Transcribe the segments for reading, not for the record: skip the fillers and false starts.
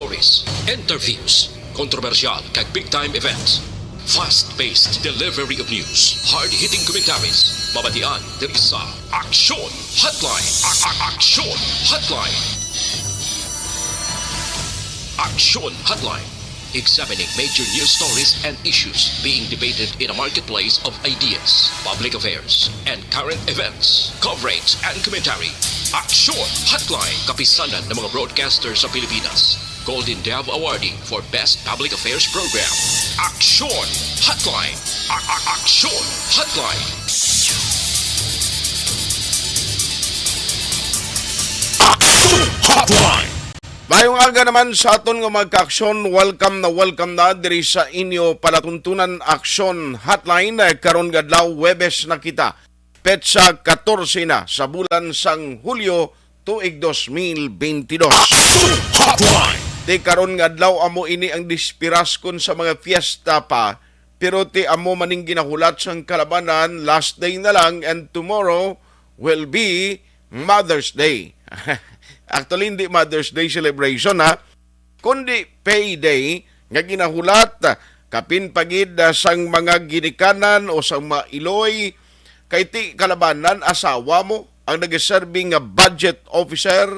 stories, interviews, controversial kag big-time events, fast-paced delivery of news, hard-hitting commentaries, babatian diri sa Aksyon Hotline. Aksyon Hotline. Aksyon Hotline. Examining major news stories and issues being debated in a marketplace of ideas, public affairs, and current events. Coverage and commentary. Aksyon Hotline. Kapisanan ng mga broadcasters sa Pilipinas. Golden Dove Awardee for Best Public Affairs Program. Aksyon Hotline. Aksyon Hotline. Aksyon Hotline. Mayong aga naman sa aton nga magka-aksyon, welcome na diri sa inyo palatuntunan Aksyon Hotline. Karon nga adlaw Huwebes na kita, petsa 14 na sa bulan sang Hulyo tuig 2022. Hotline. Di karon nga adlaw amo ini ang dispiraskon sa mga fiesta pa, pero ti amo maning ginahulat sang kalabanan, last day na lang, and tomorrow will be Mother's Day. Actually, hindi Mother's Day celebration ha, kundi payday nga ginahulat kapin pagid sang mga ginikanan o sang mga iloy kay ti kalabanan asawa mo ang nagaserbing nga budget officer,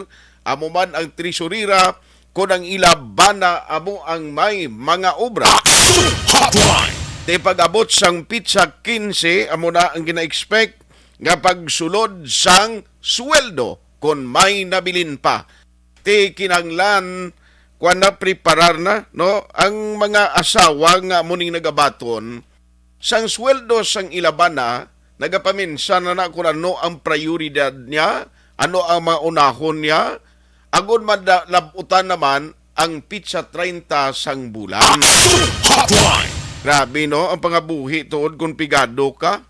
amo man ang treasurera, kung ang ilabana amo ang may mga obra. Hotline. Ti pag-abot sang pizza 15 amo na ang gina-expect nga pagsulod sang sweldo kung may nabilin pa. Ti kinanglan kung na preparar na no ang mga asawa nga muning nagabaton sang sweldo sang ilabana, nagapaminsan na kung ano ang prioridad niya, ano ang mga unahon niya, agon madalabutan naman ang pizza 30 sang bulan. Hotline. Grabe no ang pangabuhi tuod kung pigado ka.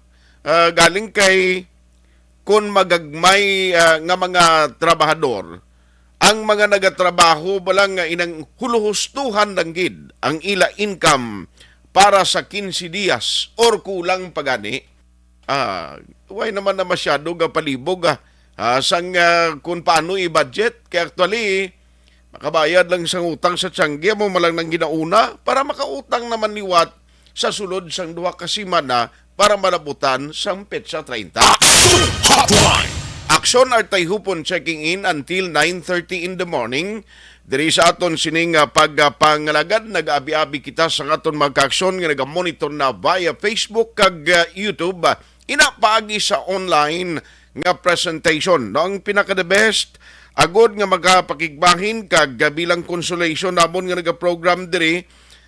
Galing kay kung magagmay nga mga trabahador, ang mga nagatrabaho balang nga inang huluhustuhan lang gid ang ila income para sa 15 dias or kulang pagani. Why naman na masyado ga palibog sang kung paano i-budget. Kaya actually, makabayad lang sang utang sa tiyanggi mo malang nang ginauna para makautang naman liwat sa sulod sang 2 ka semana para malabutan sang petsa 30. Hotline. Aksyon are tayhupon checking in until 9:30 in the morning. Diri sa aton sining pagpangalagad, nag-abi-abi kita sa aton magka-aksyon nga naga-monitor na via Facebook kag YouTube. Inapaagi sa online nga presentation. No, ang pinaka-the best, agod nga magapakigbahin kag bilang consolation namon nga naga-program diri,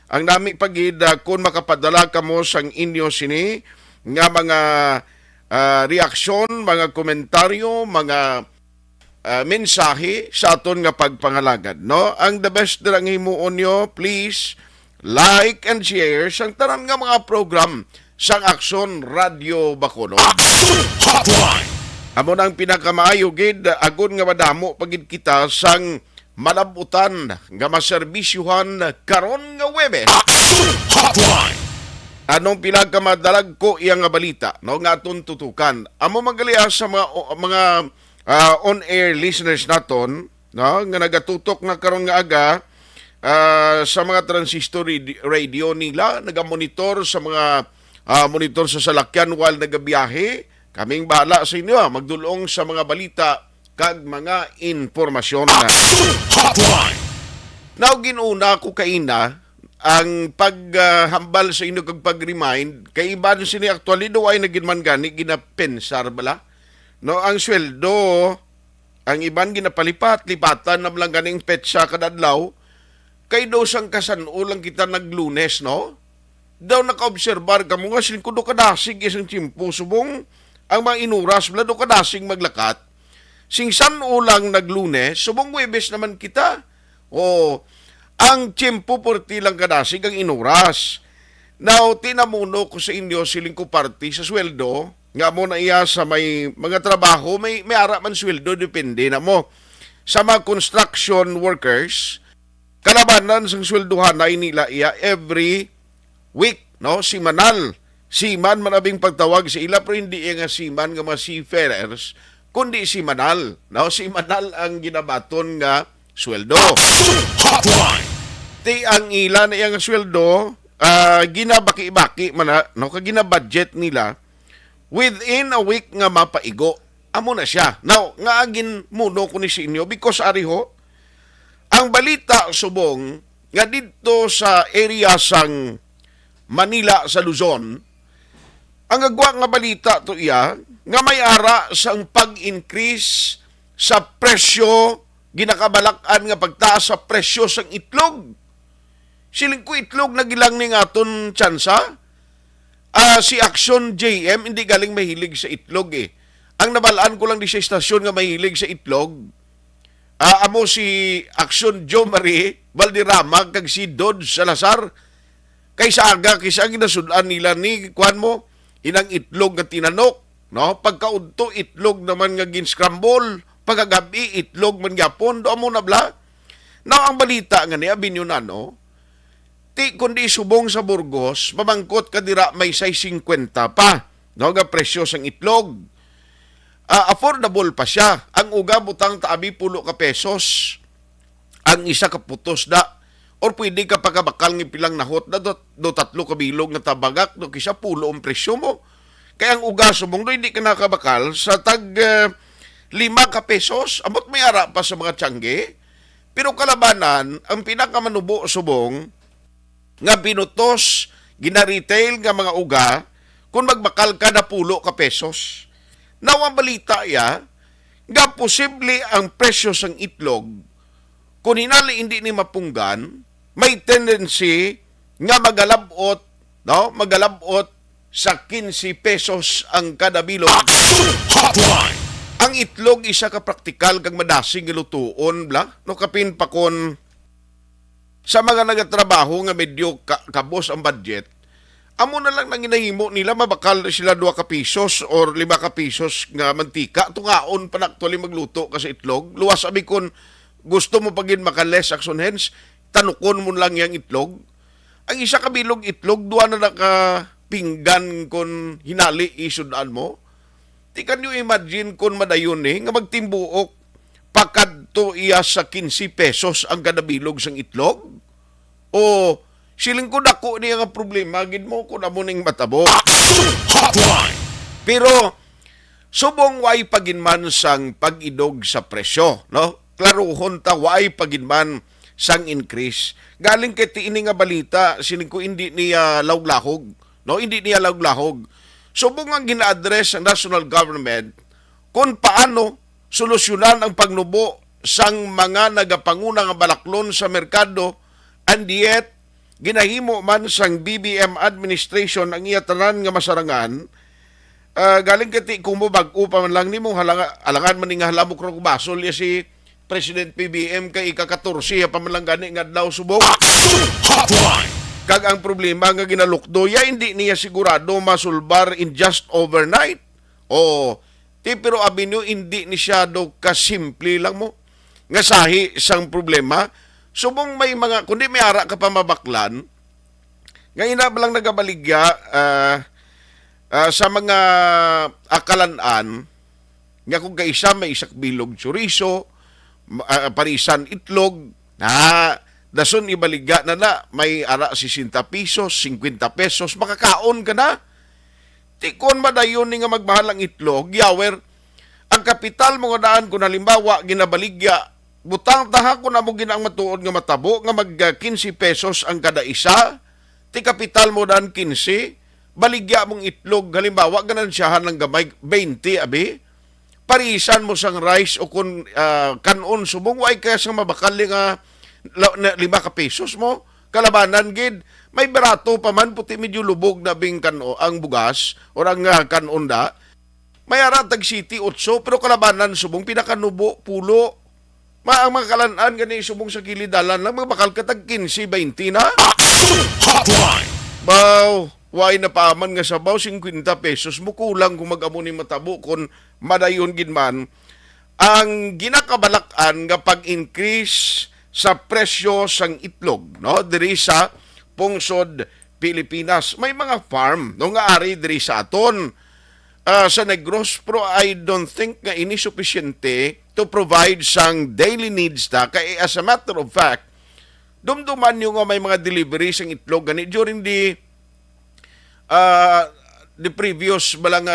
ang nami pagid kung makapadala kamo sang inyo sini nga mga reaksyon, mga komentaryo, mga mensahe sa aton nga pagpangalagad. No? Ang the best na lang himuon nyo, please like and share sang tanan nga mga program sang Aksyon Radio Bacolod. Hotline. Amo nang pinakamaayo gid, agod nga madamo pagid kita sang malabutan nga maserbisyuhan karon nga Huwebes. Hotline. Anong pinagkamadalag ko iyang nga balita no nga aton tutukan. Amo magalia sa mga on-air listeners naton no nga nagatutok na karon nga aga sa mga transistor radio nila, nagamonitor sa mga monitor sa salakyan while nagabiyahe. Kaming bahala sa inyo magdulong sa mga balita kag mga informasyon. Hotline. Now ginuna ko kaina ang paghambal sa inyo kag pag-remind kay iban sini actually do ay naginman gani ginapensar bala no ang sweldo, ang iban ginapalipat-lipatan na lang ganing petsa kadadlaw kay do sang kasanulang kita naglunes no daw nakaobserbar kamo nga sin kudo kadasig isang tiyempo subong ang mga inuras bala do kadasig maglakat sing sanulang naglunes subong Huwebes naman kita ang tiyempo porti lang kadasig ang inuras. Now, tinamuno ko sa inyo siling ko party sa sweldo, nga mo na iya sa may mga trabaho, may ara man sweldo, depende na mo. Sa mga construction workers, kalabanan sang sweldohan na nila iya every week, no? Simanal. Siman manabing pagtawag sa ila, pero hindi iya nga siman nga mga seafarers, kundi simanal. No? Simanal ang ginabaton nga sweldo. Ti ang ilan iyang sweldo ginabaki-baki man na, no, ginabudget nila within a week nga mapaigo. Amo na siya. Now, nga agin muno ko ni sa inyo because ariho, ang balita subong nga dito sa area sang Manila sa Luzon, ang agwa nga balita to iya nga may ara sang pag-increase sa presyo, ginakabalak-an nga pagtaas sa presyo sang itlog. Siling ko itlog na gilang ni aton tsansa. Si Action JM hindi galing mahilig sa itlog eh. Ang nabalaan ko lang di sa istasyon nga mahilig sa itlog. Amo si Action Jo Marie Valderrama kag si Dodge Salazar. Kaysa aga kaysa ang ginasudan nila ni kuan mo inang itlog nga tinanok, no? Pagkaudto itlog naman nga gin-scramble, pagkagabi itlog man gyapon do amo na bla. Now ang balita nga niya binyunano, ti kundi subong sa Burgos, mamangkot ka dira may 6.50 pa, no? Nga presyo sang itlog. Affordable pa siya. Ang uga butang taabi 10 ka pesos. Ang isa ka putos da. Or pwede ka pagkabakal ng pilang nahot na do 3 ka bilog nga tabagak do kisa 10 ang presyo mo. Kaya ang uga subong do hindi ka nakabakal sa tag 5 ka pesos. Amot may ara pa sa mga tiyangge. Pero kalabanan, ang pinakamanubo subong nga binutos gina-retail nga mga uga kung magbakal ka na 10 ka pesos. Now, ang balita ya, nga posible ang presyo sang itlog, kung hinali hindi ni mapunggan, may tendency nga magalabot, no? Magalabot sa 15 pesos ang kada bilog. Ang itlog isa ka praktikal kag madasing ilutuon, bla? No, kapin pa kon sa mga nagatrabaho nga medyo kabos ang budget, amo na lang nang ginahimo nila mabakal sila 2 ka pesos or 5 ka pesos nga mantika. Tungaon pa na actually magluto kasi itlog. Luwas abi kon gusto mo pagin makales action hens, tanukon mo lang yang itlog. Ang isa ka bilog itlog, 2 na nakapinggan kon hinali isudaan mo. Di kan you imagine kon madayon nga magtimbuok pakadto iya sa 15 pesos ang kada bilog sang itlog? O siling ko dako niya nga problema, gid mo kung amo ning matabo. Pero, subong way paginman sang pag-idog sa presyo, no? Klaruhon ta, way paginman sang increase. Galing kay tiini nga balita, siling ko hindi niya lawlahog, no? Hindi niya lawlahog. Subong ang gina-address ng national government kung paano solusyonan ang pagnubo sang mga nagapanguna nga balaklon sa merkado, and yet ginahimo man sang BBM administration ang iya tanan nga masarangan. Galing kati kung mo bag-o pa man lang nimo alangan man nga halamok ra basol ya si President PBM kay ika-14 pa man lang gani nga daw subok. Kag ang problema nga ginalukdo ya hindi niya sigurado masulbar in just overnight. Pero abinyo hindi ni siya do kasimple lang mo nga sahi sang problema. Subong may mga, kundi may ara ka pa mabaklan, ngayon na lang nagabaligya sa mga akalanan, nga kung kaisa may isak bilog chorizo, parisan itlog, dason ibaligya na may ara 60 pesos, 50 pesos, makakaon ka na. Tikon madayon ni nga magmahal ang itlog, yawer, ang kapital mo nga daan kung halimbawa ginabaligya, butang taha ko na mo ginang matuod nga matabo nga mag 15 pesos ang kada isa, ti kapital mo daan 15, baligya mong itlog, halimbawa ganan siyahan ng gamay 20 abi, parisan mo sang rice o kung kanon subong, way kaya sang mabakal nga 5 ka pesos mo, kalabanan gid, may barato pa man, puti medyo lubog na bing kano, ang bugas, o ang kanon da, may aratag city 8, pero kalabanan subong, pinakanubo, pulo, ang mga kalanaan gani subong sa kilidalan lang magbakal katag 15-20 na. Baw, way na paaman nga sabaw 50 pesos mo kulang kung mag-amo ni matabo kung madayon gid man ang ginakabalak-an nga pag-increase sa presyo sang itlog, no? Diri sa pungsod Pilipinas. May mga farm no nga ari diri sa aton sa Negros, pero I don't think nga ini sufisyente to to provide sang daily needs ta. Kaya as a matter of fact, dumduman yung nga may mga deliveries ang itlog gani during the previous balang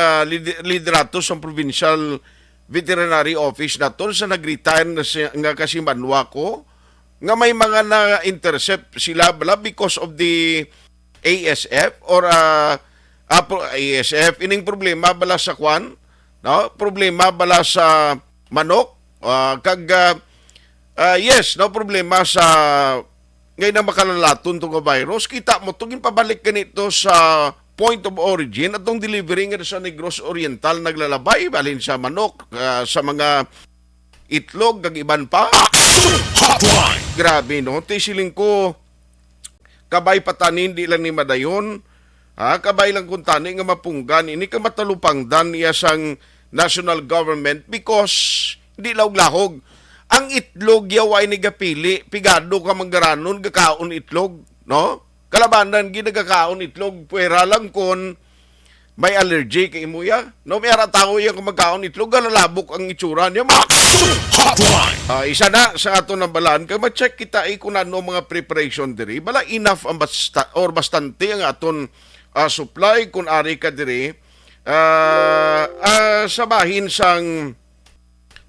liderato sa provincial veterinary office naton sa nag-retire na nga kasi manwa ko nga may mga na-intercept sila bala because of the ASF or ASF ining problema bala sa kwan, no? Problema bala sa manok, yes, no problema sa ngayon na makalalaton itong virus. Kita mo, itong pabalik ganito sa point of origin at itong delivery nga sa Negros Oriental naglalabay, balin sa manok, sa mga itlog, kag iban pa. Grabe, no? Tisiling ko, kabay patanin, di lang ni Madayon, kabay lang kung tani nga mapunggan, ini ka matalupangdan niya sang national government because hindi lahog. Ang itlog yaw ay nagapili, pigado ka manggaranon, gakaon itlog, no? Kalabanan, ginagakaon itlog, puwera lang kung may allergy kay imuya, no? May aratao yan kung magkaon itlog, galalabok ang itsura niya. Isa na sa ato ng balaan, kaya ma-check kita kung ano mga preparation diri, bala enough ang bastante ang aton supply kung ari ka diri, sabahin sang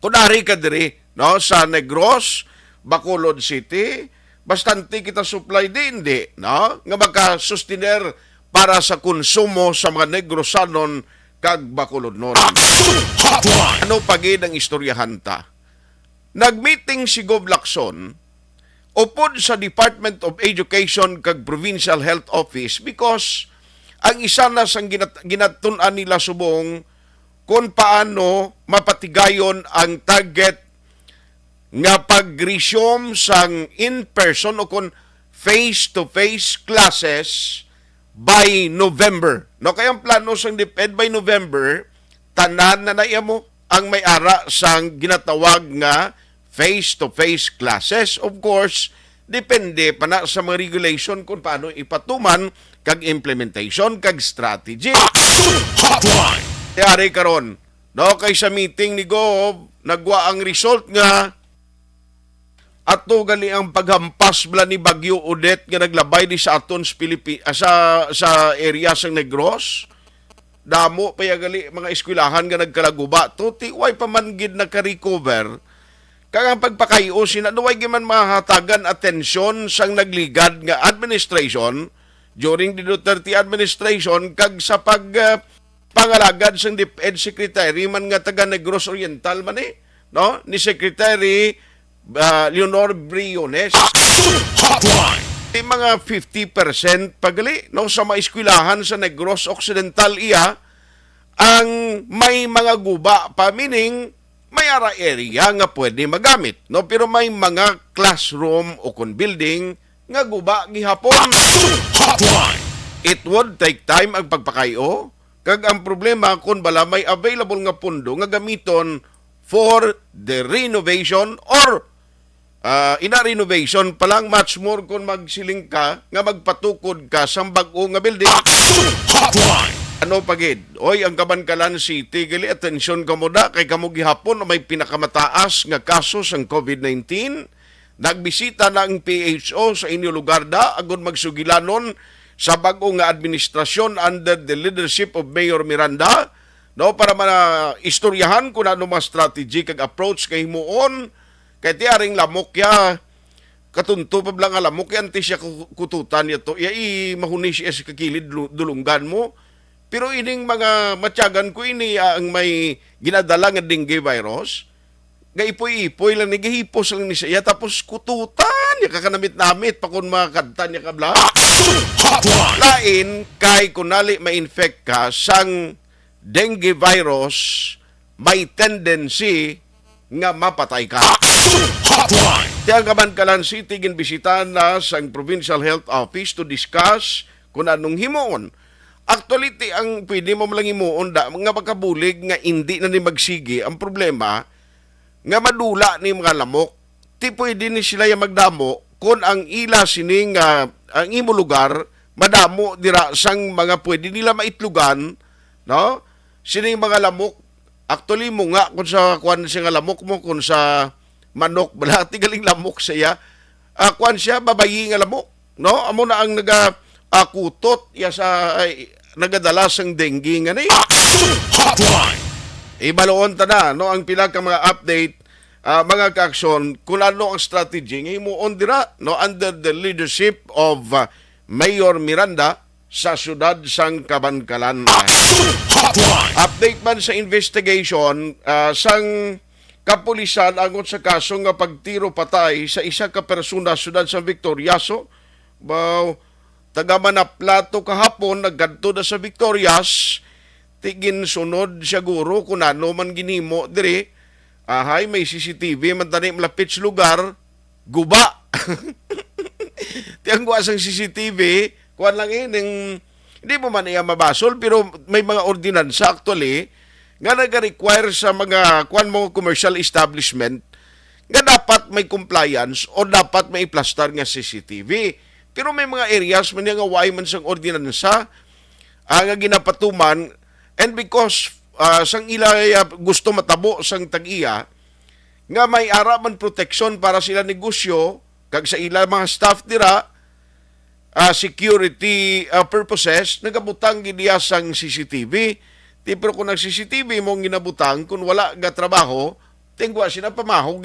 kunari ka diri, no, sa Negros, Bacolod City, bastante kita supply din, no, nga magka-sustiner para sa konsumo sa mga Negrosanon kag Bacolod nun. Ano pagid ang istoryahan ta? Nagmeeting si Gov. Lacson upod sa Department of Education kag Provincial Health Office because ang isa na sang ginatun-an nila subong kung paano mapatigayon ang target nga pag-resume sang in-person o kung face-to-face classes by November. No, kayang plano sang DepEd by November, tanan na naiya mo ang may ara sang ginatawag nga face-to-face classes. Of course, depende pa na sa mga regulation kung paano ipatuman kag implementation kag strategy. Yari karon, no, kay sa meeting ni Gov, nagwa ang result nga ato gali ang paghampas bla ni Bagyo Odette nga naglabay di sa aton sa area sa Negros. Damo pa gali mga eskwelahan nga nagkalaguba to tiway pa man gid naka-recover. Kaya ang pagpakayo sinaduway giman mahatagan atensyon sang nagligad nga administration during the Duterte administration kag sa pangalagad sang DepEd Secretary man nga taga Negros Oriental man no, ni Secretary Leonor Briones. Mga 50% pagali no, sa mga eskwelahan sa Negros Occidental iya ang may mga guba pa, meaning may area nga pwede magamit, no, pero may mga classroom o kun building nga guba gihapon. It would take time ang pagpakayo kag ang problema kung bala may available nga pundo nga gamiton for the renovation or ina-renovation pa lang, much more kung magsiling ka nga magpatukod ka sa bag-o nga building. Ano pagid? Oy, ang Kabankalan City, gali atensyon ka mo da, kay kamo gihapon may pinakamataas nga kaso sang COVID-19. Nagbisita na ang PHO sa inyo lugar da, agon magsugilanon sa bag-o nga administrasyon under the leadership of Mayor Miranda, no, para istoryahan kung ano mga strategy kag approach kay himuon. Kaya tiyaring lamok ya, katunto pa blang lamok ya, anti siya kututan ya to, ya mahuni siya sa kakilid dulunggan mo. Pero ining mga matyagan ko ini ang may ginadala nga dengue virus, nga ipoy-ipoy lang, nagihipos lang ni siya, tapos kututan, ya kakanamit-namit, pa kung makakanta niya kabla. Lain, kay kunali ma-infect ka, sang dengue virus, may tendency nga mapatay ka. Tiyan Kabankalan City ginbisitahan na sa Provincial Health Office to discuss kung anong himuon. Actually, ang pwede mo lang himuon da, mga pagkabulig nga hindi na ni magsigi. Ang problema, nga madula ni mga lamok, ti pwede ni sila yung magdamo kung ang ila sining ang imo lugar, madamo dira sang mga pwede nila maitlugan, no? Sining mga lamok Actually mo nga kung sa kuan siya nga lamok mo kung sa manok bala tigaling lamok siya. Kuan siya babayi nga lamok, no? Amo na ang kutot ya sa nagadala sang dengue nga ni. Hotline. Ibaloon ta na no ang pila ka mga update mga kaaksyon kung ano ang strategy nga himuon dira no under the leadership of Mayor Miranda sa siyudad sang Kabankalan. Hotline. Update man sa investigation sang kapulisan angon sa kaso nga pagtiro patay sa isa ka persona sa siyudad sa Victoriaso. Taga Manaplato kahapon naggadto na sa Victorias tigin sunod siguro kung ano man ginhimo diri. Ahay may CCTV man tani malapit sa lugar guba. Tiyang guwa sang CCTV kuan lang ning hindi mo man iya mabasol pero may mga ordinansa actually nga nag-require sa mga kuan mo commercial establishment nga dapat may compliance o dapat may plastar nga CCTV. Pero may mga areas man nga way man sang ordinansa nga ginapatuman and because sang ila gusto matabo sang tag-iya nga may ara man protection para sila negosyo kag sa ila mga staff dira security purposes nagabutang gidiya sang CCTV. Pero kung nag-CCTV mong ginabutang kung wala ga trabaho tingwa sila pamahog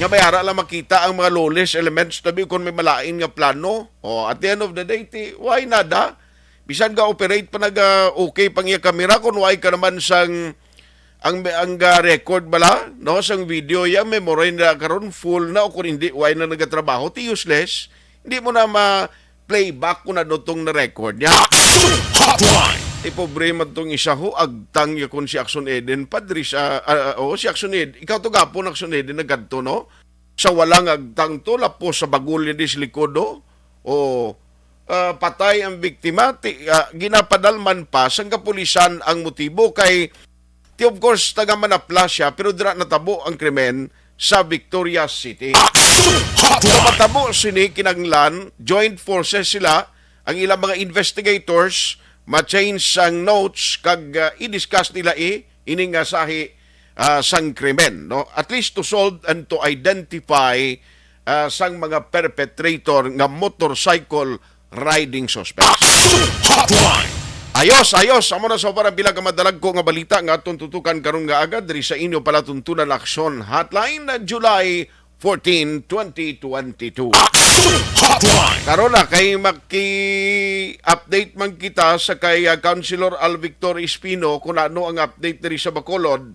nga may ara lang makita ang mga lawless elements tabi kung may malain nga plano at the end of the day why nada bisan ga operate pa okay pang iya kamera kung why ka naman sang ang record bala no sang video ya memory na karon full na o kung hindi why na nagatrabaho useless hindi mo na ma-playback kung ano tong na-record niya. Pobre man tong isa ho, agtang ya kung si Action Eden, padri sa, si Action Eden, ikaw to gapon Action Eden na ganito, no? Sa walang agtang to, lapos sa bagulya di silikodo, patay ang biktima, ginapadalman pa, sang kapulisan ang motibo kay, of course, taga Manapla siya, pero dira natabo ang krimen sa Victoria City. So matabo sini kinanglan, joint forces sila, ang ilang mga investigators, ma-change sang notes kag i-discuss nila ining sahi sang krimen, no? At least to solve and to identify sang mga perpetrator nga motorcycle riding suspects. Ayos. Amo na sa parang bilang kamadalag ko nga balita nga atong tutukan karon nga agad diri sa inyo palatuntunan aksyon hotline na July 14, 2022. Karon na kay maki-update man kita sa kay Councilor Al Victor Espino kung ano ang update diri sa Bacolod.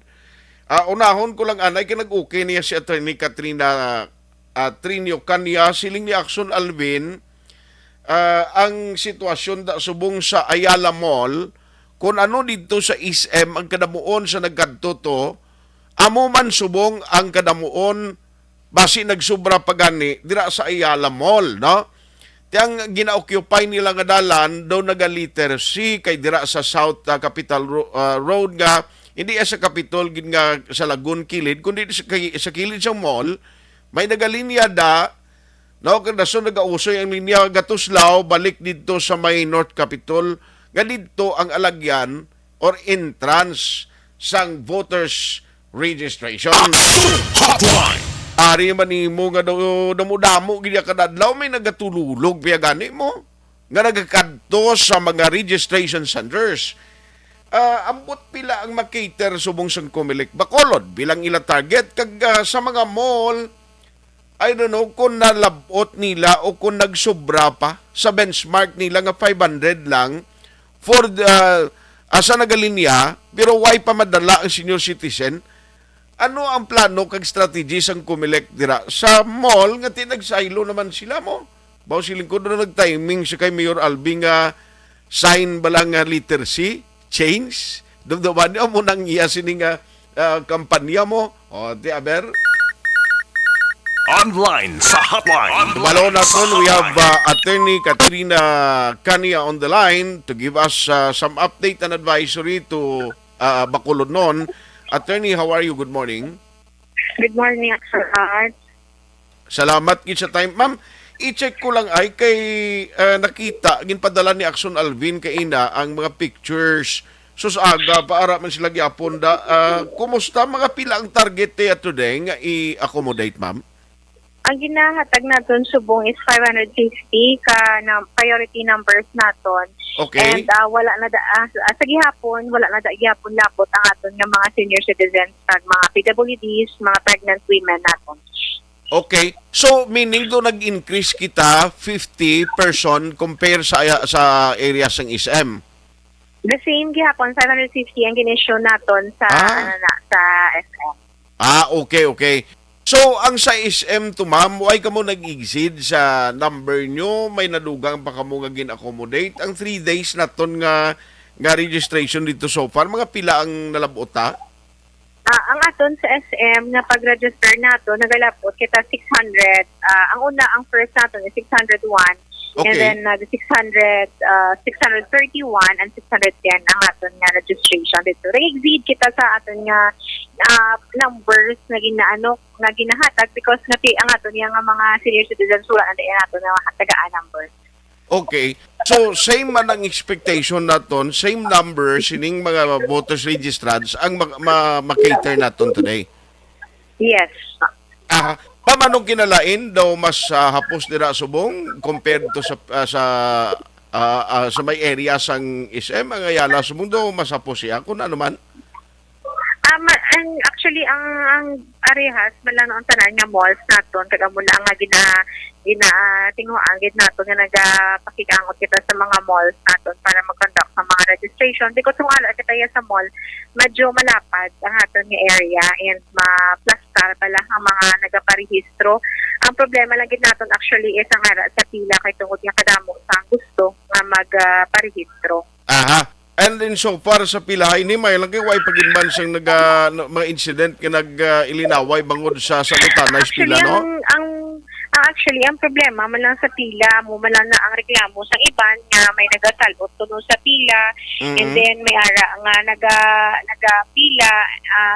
Unahon ko lang anay kay nag-okay niya si Attorney Katrina Trinio Kanya siling ni Action Alvin. Ang sitwasyon da subong sa Ayala Mall kung ano dito sa SM ang kadamuon sa nagkadto to amo man subong ang kadamuon basi nagsubra pagani dira sa Ayala Mall, no? Tiyang gina-occupy nila nga dalan daw nagaliter C kay dira sa South Capital Road nga hindi sa Capitol gid nga sa Lagun kilid kundi sa kilid sa mall may nagalinya da. No, kada so nagausoy ang linya Gatuslaw balik dito sa may North Capitol nga dito ang alagyan or entrance sang voters registration. Ari man nimo nga damo gid kadadlaw may nagatululog biya gani mo nga nagakadto sa mga registration centers. Ambot pila ang makater subong sang Comelec Bacolod bilang ila target kag sa mga mall I don't know kung nalabot nila o kung nagsobra pa sa benchmark nila nga 500 lang for the asa nagalinya pero why pa madala ang senior citizen. Ano ang plano kag strategy sang Comelec dira sa mall nga tinagsaylo naman sila mo. Bawo siling ko na nag-timing sa kay Mayor Alvin nga sign balang nga letter C change. Dumduman niya mo nang iya sini nga kampanya mo. O di aber Online sa hotline. Dumalo na po, we have Attorney Katrina Kanya on the line to give us some update and advisory to Bacolod noon. Attorney, how are you? Good morning. Good morning, Axel. Salamat gid sa time. Ma'am, i-check ko lang ay kay nakita ginpadala ni Action Alvin kay ina ang mga pictures sus aga para man sila gyapon da. Kumusta mga pila ang target niya today nga i-accommodate, ma'am? Ang ginahatag naton subong is 550 ka na priority numbers naton. Okay. And wala na sa gihapon, wala na gihapon lapot ang aton nga mga senior citizens kag mga PWDs, mga pregnant women naton. Okay. So meaning do nag-increase kita 50 person compare sa areas ng SM. The same gihapon 550 ang ginisyo naton sa sa SM. Okay. So, ang sa SM to, ma'am, why ka mo nag-exceed sa number nyo? May nadugang pa ka mo nga gin-accommodate? Ang 3 days na ton nga registration dito so far, mga pila ang nalabota? Ang aton sa SM na pag-register nato, nagalapot kita 600. Ang first naton is 601. Okay. And then the 631 and 610 ang aton nga registration dito. Re-exceed kita sa aton nga numbers na ginahatag because ang aton nga mga senior citizens wala na aton nga tagaan numbers. Okay. So, same man ang expectation naton, same number sining mga voters registrants ang ma-cater naton today. Yes. Pamanong kinalain daw mas hapos dira subong compared to sa may area sang SM ang Ayala subong daw mas hapos siya kun ano man. Actually ang arehas malang ang tanan nga malls naton kag amo lang nga ginatinguan gid naton nga nagapakigangot kita sa mga malls naton para mag-conduct sa mga registration because kung ala kita sa mall medyo malapad ang aton nga area and ma-plastar pala ang mga nagaparehistro. Ang problema lang gid naton actually is ang ara sa pila kay tungod nga kadamo sa gusto nga magparehistro. And then so far sa pilahay ni may lang kay way paginban sang mga incident nga ilinaway bangod sa salutan na pila no? Actually, ang problema man lang sa pila mo man lang na ang reklamo sa iban nga may nagasalbot tuno sa pila and then may ara nga nagapila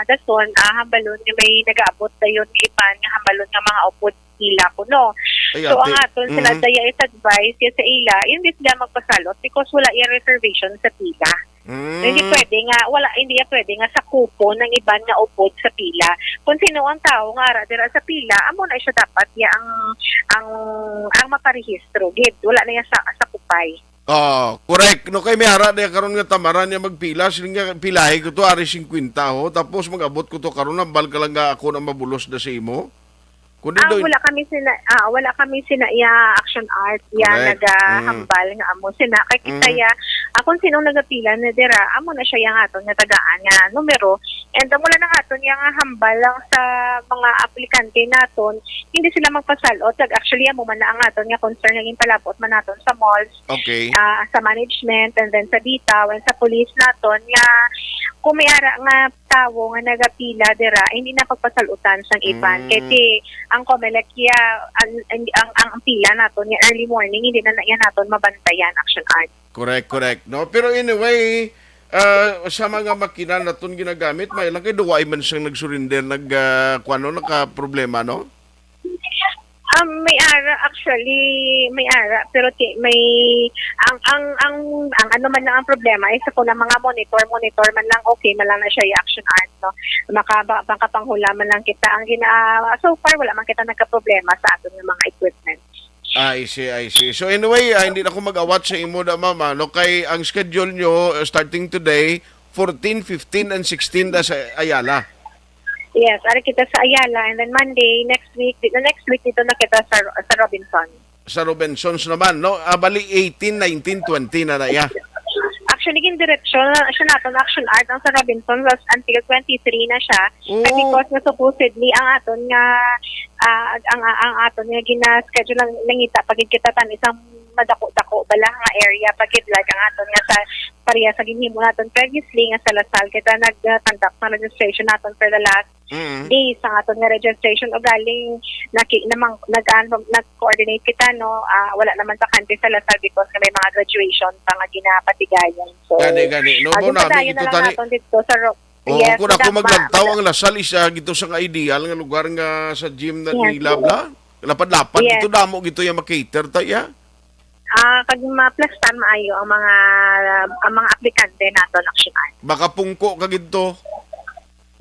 dason hambalon nga may nagaabot dayon iban nga hambalon nga mga upod pila kuno. So ang aton sila daya is advice sa ila hindi sila magpasalot because wala yung reservation sa pila. Hindi pwede nga sa kupo ng iban nga upod sa pila. Kung sino ang tao nga ara dira sa pila, amo na siya dapat ang maparehistro gid. Wala na sa kupay. Correct. No kay may ara na karon nga tamaran niya magpila, sila nga pilahe ko to ari 50 tapos magabot ko to karon nang balka lang nga ako na mabulos na sa imo. Wala kami sina action art nagahambal nga amo sina kay kita kung sinong nagapila na dira amo na siya yang aton nga tagaan nga numero and wala na aton yang hambal lang sa mga aplikante naton hindi sila magpasalot actually amo man na ang aton nga concern nga palapot man naton sa malls sa management and then sa bitaw and sa police naton nga kung may ara nga tawo nga nagapila dira hindi na pagpasalutan sang iban kasi ang COMELEC ang pila naton nga early morning hindi na yan naton mabantayan action art. Correct. No, pero anyway, sa mga makina naton ginagamit, may lang kay duway man siyang nagsurrender naka problema no? May ara pero ang ano man lang ang problema ay sa kulang mga monitor man lang okay man lang na siya yung action art no makapanghula man lang kita ang so far wala man kita nagka-problema sa aton ng mga equipment. I see. So anyway, hindi na ako mag-awat sa imo da mama no kay ang schedule nyo starting today 14, 15 and 16 da sa Ayala. Yes, ari kita sa Ayala and then Monday next week dito na kita sa Robinson. Sa Robinsons naman no, bali 18, 19, 20 na ya. Actually gin direksyon siya naton action art ang sa Robinson until 23 na siya. Because nga supposedly ang aton nga ang aton nga gina-schedule lang nangita pagid kita tan isang madako-dako bala nga area pagid like ang aton nga sa pareha sa ginhimo naton previously nga sa Lasal kita nag-conduct ng registration naton for the last days ang aton nga registration o galing nag-coordinate kita no wala naman sa country sa Lasal because may mga graduation pa nga ginapatigayon so gani no mo namin ito tani dito sa yes, kung ako maglantaw ang Lasal isa gito sa nga ideal nga lugar nga sa gym na nilabla lapad-lapad ito damo gito yung makater ta ya. Kag ma-plastan maayo ang mga aplikante nato ng action art. Baka pungko ka ginto.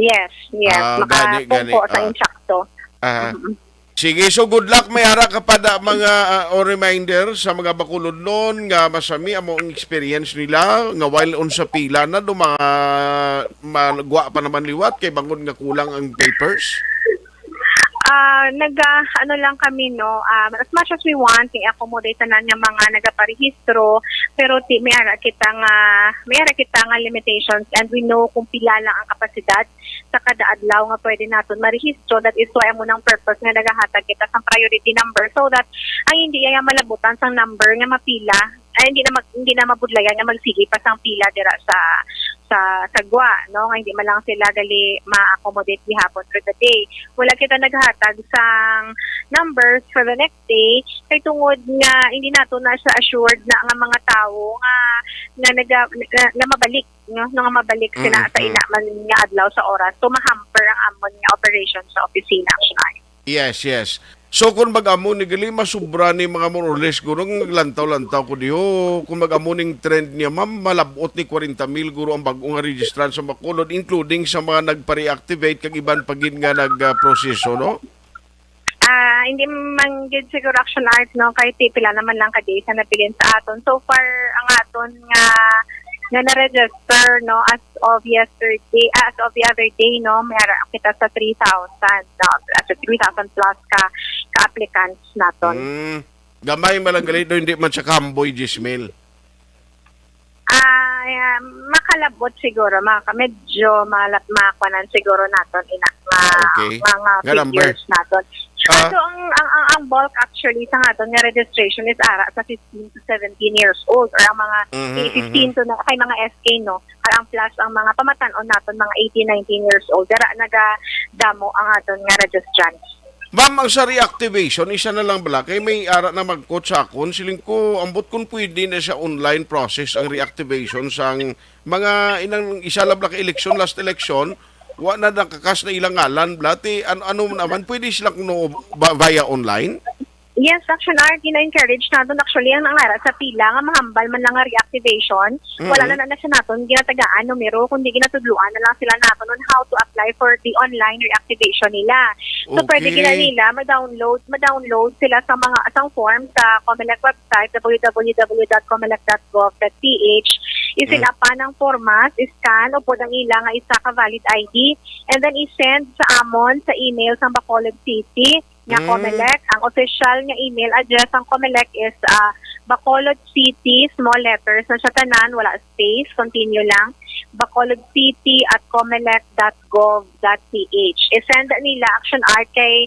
Yes. Makapungko sa insakto. Ah. Sige, so good luck. May hara ka pa da mga o reminder sa mga bakulod noon nga masami amo ang experience nila nga while on sa pila na do mga malagwa pa naman liwat kay bangon nga kulang ang papers. Ano lang kami no, as much as we want i-accommodate na nga mga nagaparehistro, pero may ara kita nga limitations, and we know kung pila lang ang kapasidad sa kada adlaw nga pwede naton marehistro. That is why amo nang purpose nga nagahatag kita sa priority number, so that ang hindi ay malabutan sang number nga mapila ay hindi na mabudlayan nga magsige pa sang pila dira sa sagwa, no, nga hindi man lang sila gali ma-accommodate gihapon for the day. Wala kita naghatag sang numbers for the next day kay tungod nga hindi nato na sa assured na nga mga tawo nga mabalik, no, nga mabalik sila sa ila man nga adlaw sa oras, so mahamper ang amon nga operation sa opisina action art. Yes. So kung mag-amo ni gali masubra ni mga more or less guro lantaw-lantaw ko diho kung mag-amo ning trend niya ma'am malabot ni 40,000 guro ang bag-o nga registran sa Bacolod, including sa mga nagpa-reactivate kag iban pagin nga nagproseso, no? Hindi man gid siguro action art, no, kay pila naman lang ka days na napilin sa aton. So far ang aton nga na-register, no, as of the other day, no, mayroon kita sa 3,000, no, as 3,000 plus ka applicants naton. Gamay malang do hindi man sa kamboy Gismel. Makalabot siguro, medyo makwanan siguro naton mga figures naton. So ang bulk actually sa aton nga registration is ara sa 15 to 17 years old, or ang mga 15 to kay mga SK, no, ang plus ang mga pamatan-on naton mga 18, 19 years old dara nagadamo ang aton nga registrants. Ma'am, ang sa reactivation, isa na lang bala, kay may ara na mag-coach sa akon, siling ko, ambot kung pwede na siya online process ang reactivation sa mga isa lang ka election, last election, wa na nakakas na ilang ngalan, blati, ano naman, pwede silang via online? Yes, action art, gina-encourage natin actually ang ara sa pila nga mahambal man lang nga reactivation. Wala na siya natin ginatagaan numero, kundi ginatudluan na lang sila natin on how to apply for the online reactivation nila. So pwede nila ma-download sila sa mga form sa COMELEC website www.comelec.gov.ph. I-fill up pa ng formas, scan o po ang ilang nga isa ka valid ID, and then i-send sa amon sa email sa Bacolod City nga COMELEC. Ang official nga email address ng COMELEC is Bacolod City, small letters na siya tanan, wala space, continue lang, bacolodcity@comelec.gov.ph. I-send nila action art kay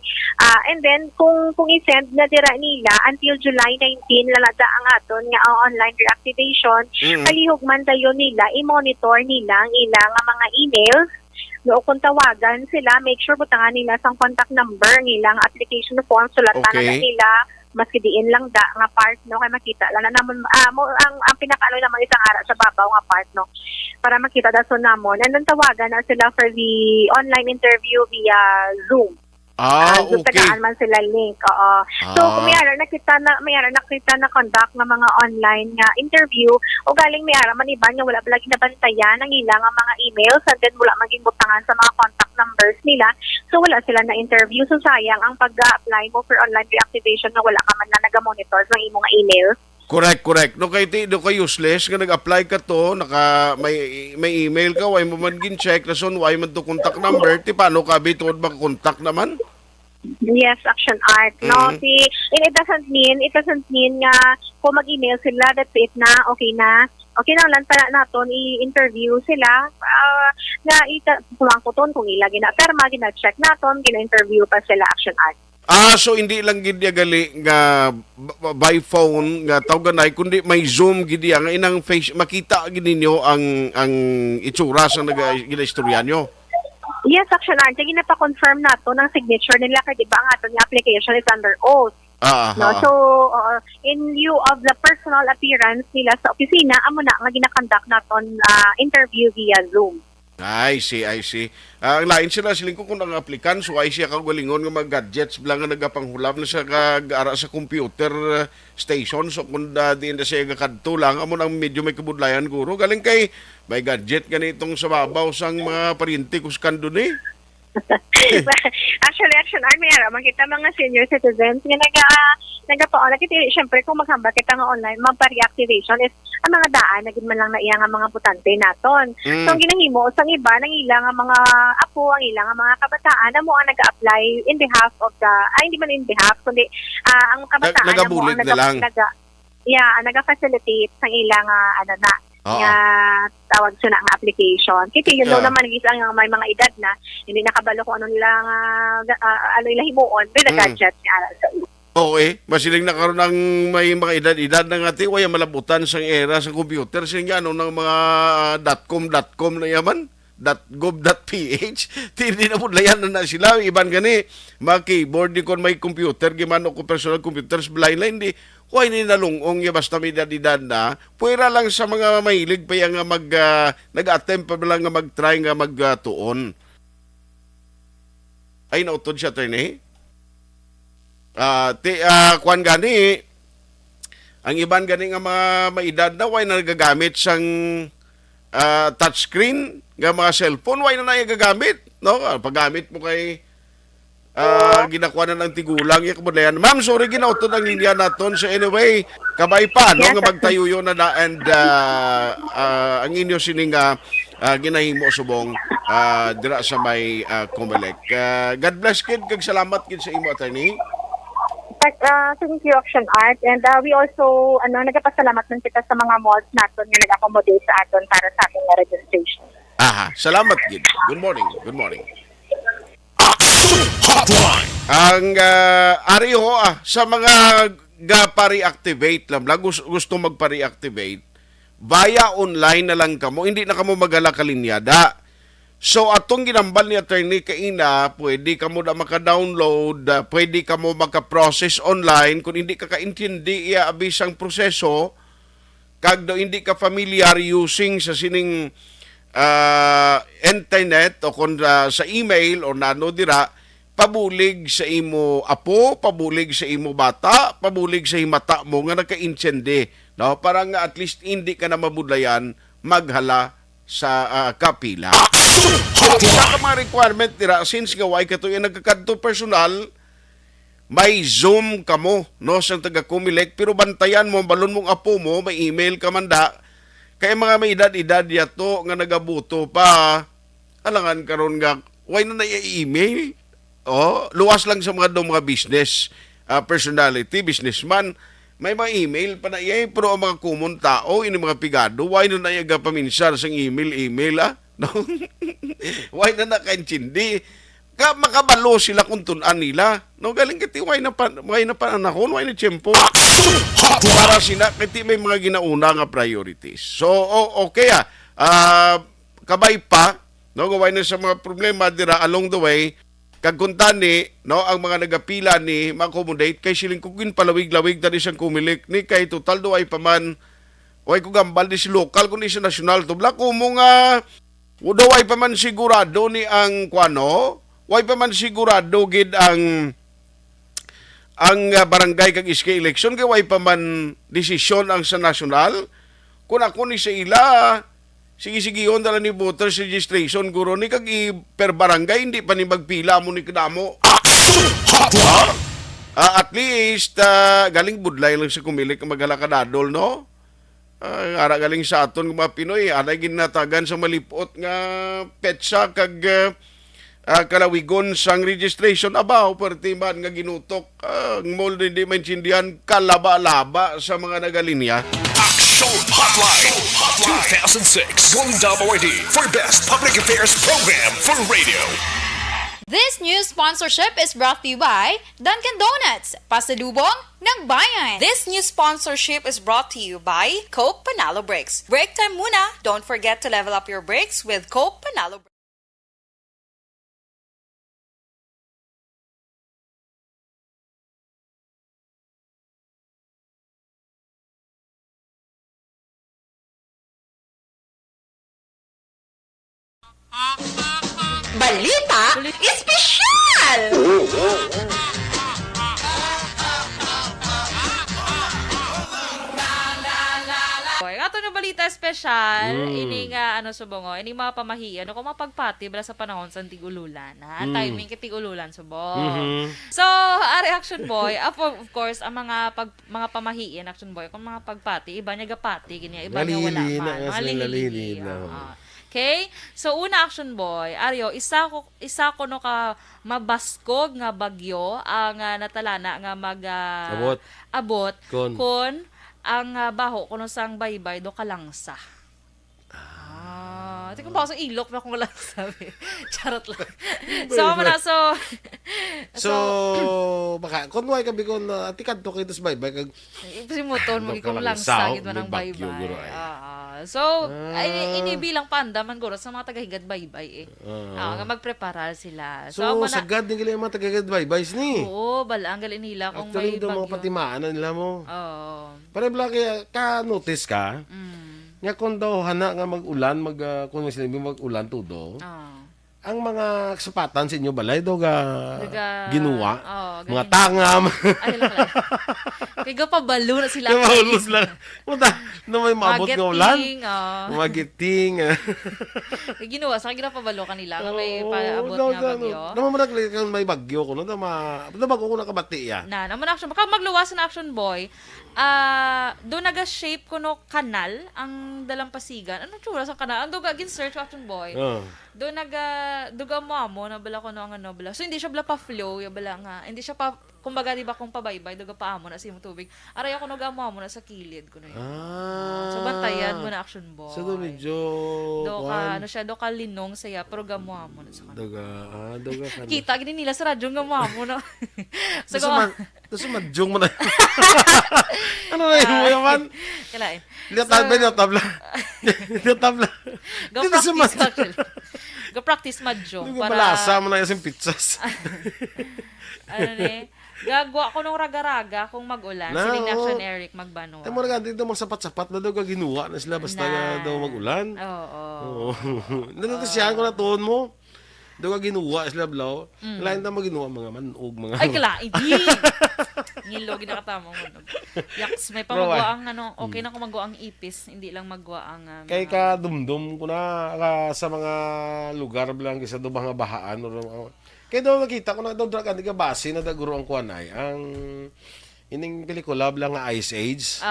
and then kung i-send na dira nila until July 19 lalada ang aton nga online reactivation, palihog man dayon nila i-monitor nila ang ilang mga emails. No, kung tawagan sila, make sure butangan nila sang contact number nilang application form, sulatan na nila, maski diin lang nga part, no, kay makita lang na naman ang pinakaano naman isang ara sa babaw nga part, no, para makita daso namon, and then tawagan na sila for the online interview via Zoom. Okay. Tagaan man sila link. So kung mayara nakita na conduct ng mga online nga interview, o galing mayara man iba nga wala pa lagi nabantayan ang ilang mga emails, and then wala maging butangan sa mga contact numbers nila, so wala sila na interview. So sayang ang pag-apply mo for online reactivation nga wala ka man na naga-monitor sa imong email. Correct. No kay useless nga nag-apply ka to, may email ka, way mo man gin-check rason why man to contact number, ti paano ka bitod maka-contact naman? Yes, action art. No, it doesn't mean nga kung mag-email sila, that's it na, okay na lang pala naton i-interview sila nga kumangkuton kung ila gina-perma, gina-check naton, gina-interview pa sila action art. So hindi lang gid gali nga by phone nga tawganay, kundi may Zoom gid nga inang face makita gid ninyo ang itsura sa nag-istorya nyo. Yes, action art. Sige na pa-confirm nato ng signature nila kay di ba ang aton nga application is under oath. No, so in lieu of the personal appearance nila sa opisina, amo na nga gina-conduct naton interview via Zoom. I see, I see. Ang lain sila siling ko kung ang aplikant, so ay siya kagalingon nga mga gadgets bilang nga nagapanghulam na sa kag-ara sa computer station. So kung di na siya kakadto lang, amo nang medyo may kabudlayan guro. Galing kay may gadget ganitong sa babaw sang mga parinti kuskando ni. Actually, action army ara makita mga senior citizens nga nagapaon kiti syempre kung maghambal kita nga online magpa-reactivation is ang mga daan naging man lang na iya nga mga putante naton. So ang ginahimo sang iba nang ila nga mga apo ang ila nga mga kabataan amo ang nag-apply in behalf of the hindi man in behalf kundi ang kabataan amo ang naga-facilitate sang ila nga ano na nga tawag sila ang application. Kiti yun naman ang may mga edad na hindi nakabalo kung ano nila ano nila himuon with the gadgets niya. Okay, masiling na karon ang may mga edad-edad na nga ti waya malabutan sang era sa computer siya ano ng mga .com na yaman .gov.ph hindi na pudlayan na sila iban gani mga keyboard di kon may computer gimano ko personal computers blind line di why ni nalungong ya basta may edad na puwera lang sa mga mahilig pa yang nag-attempt pa lang nga mag-try nga magtuon ay nautod siya attorney. Kuan gani ang iban gani nga mga maedad na why na nagagamit sang touchscreen nga mga cellphone why na nagagamit no paggamit mo kay ginakuha na ng tigulang yung kabudlayan. Ma'am, sorry, ginautod ang linya naton. So anyway, kabay pa, no, nga magtayo yun na and ang inyo sining ginahimo subong dira sa may Comelec. God bless kid, kag salamat kid sa imo, attorney. Thank you, Action Art. And we also, nagpasalamat nun kita sa mga malls natin nga nag-accommodate sa aton para sa ating registration. Aha, salamat kid. Good morning. Good morning. Hotline. Ang ariho sa mga pa-reactivate lang, gusto magpa-reactivate, via online na lang kamo, hindi na kamo magala kalinyada. So atong ginambal ni attorney kaina, pwede kamo na maka-download, pwede kamo maka-process online kung hindi ka kaintindi iya abisang proseso, kag do hindi ka familiar using sa sining internet o kung sa email o nano dira, pabulig sa imo apo, pabulig sa imo bata, pabulig sa himata mo nga nagka-intsende, no? Para nga at least hindi ka na mabudlayan maghala sa kapila. Sa mga requirement dira, since nga way katuya nagkakadto personal, may Zoom kamo, no, sa taga-Comelec, pero bantayan mo, balon mong apo mo, may email ka manda, kaya mga may edad-edad yato nga nagabuto pa, alangan karon nga, why na email? Oh, luwas lang sa mga business personality, businessman, may mga email pa na iya, pero ang mga common tao, ini mga pigado, why na naiyaga paminsar sa email, no? Why na nakaintindi? Makabalo sila kung tunan nila. No, galing kiti, why na panahon, why na tiyempo? Para sila, kiti may mga ginauna nga priorities. So, okay kabay pa, no, why na sa mga problema dira along the way, kagkuntan ni, no, ang mga nagapila ni ma-accommodate kay siling kugin palawig-lawig dali siyang Comelec ni kay total do ay paman way ko gambal di si local kundi si national to bla ko mo nga do ay paman sigurado ni ang kuano way paman sigurado gid ang barangay kag iske election kay way paman desisyon ang sa national kun ako ni sa ila sige on dala ni voters registration guro ni kag per barangay hindi pa ni magpila mo ni kadamo. At least galing budlay lang sa Comelec maghala kadadol no. Ara galing sa aton mga Pinoy anay ginatagan sa malipot nga petsa kag kalawigon sang registration abaw perti man nga ginutok ang mold hindi maintindihan kalaba-laba sa mga nagalinya. Hotline 2006 Golden Dome Award for Best Public Affairs Program for Radio. This news sponsorship is brought to you by Dunkin' Donuts, pasalubong ng bayan. This news sponsorship is brought to you by Coke Panalo Brakes. Break time muna. Don't forget to level up your brakes with Coke Panalo Brakes. Balita Espesyal! Boy, ato na balita espesyal, ini nga ano subongo, ini mga pamahian, kung mapagpati bala sa panahon sa tigululan, ha? Timing kay tigululan subong. So, reaction boy, of course, ang mga pamahiin action boy, kung mga pagpati, iba niya gapati, ganyan, iba niya wala Nalihili pa. na, kasi nalihili na. Okay? So, una action boy, Aryo, isa ko no ka mabaskog nga bagyo ang natalana nga abot kon ang baho kuno sang baybay do kalangsa. Tingnan ba sa ilok na kung wala sabi. Charot lang. So, baka, kung wala kabi ko na tikad to kayo sa baybay, kag Simuton, magiging langsa, gid man ang baybay. So, inibilang panda man guro sa mga tagahigad baybay nga magprepara sila. So, sagad din kila yung mga tagagad baybay ni. Oo, balang galin nila kung Actually, may ito mga bagyo. patimaan na nila mo. Oo. Para bala kaya, ka-notice ka, nga kung daw hana nga mag-ulan, kung may sinabi mag-ulan tudo, ang mga sapatan sa inyo balay daw ginuwa, mga tangam. Ay, lang. Kaya pabalo na sila. Maulus lang. Punta, na may maabot nga ulan. Magiting. Kaya ginawa, sa ginapabalo kanila, kung may paabot nga bagyo. Namamarag kang may bagyo ko, no? Bago ko nakabati ya. Naman action. Baka magluwas na action boy, doon naga-shape ko no kanal ang dalampasigan. Ano tsura sa kanal? Ang duga, gin-search action boy. Doon duga mo na bala ko no ang ano bala. So hindi siya bala pa flow, ya bala nga. Hindi siya pa kumbaga di ba kung pabaybay duga pa amo na sa imong tubig. Aray ako no mo na sa kilid ko no. So bantayan mo na action boy. So do medyo ano siya do ka linong saya pero gamo mo na sa kanal. Duga ka. Kita gini nila sa radyo gamo mo na. So Tapos madyong mo na. Ano na yung yaman? Kalain. Lihat tabla. Go practice actually. Go practice madyong Para para malasa mo na yung pizzas. ano ni? Gagawa ko nung raga-raga kung mag-ulan. Na, Siling oo. action Eric magbanwa. Ay mo na dito mga sapat-sapat na daw ginuwa na sila basta daw mag-ulan. Oo. Natatasiyahan ko na tuon mo. Daw ginuwa sila blaw. Lain na maginuwa mga manog mga. Ay kala, hindi. Ngilo ginakatama mo. Yaks, may pamagawa ang ano, okay na kung magawa ang ipis, hindi lang magawa ang Kay ka dumdum ko na sa mga lugar bilang kisa do mga bahaan or kay daw nakita ko na daw drag ka base na daguro ang kuanay ang ining pelikula bilang nga Ice Age.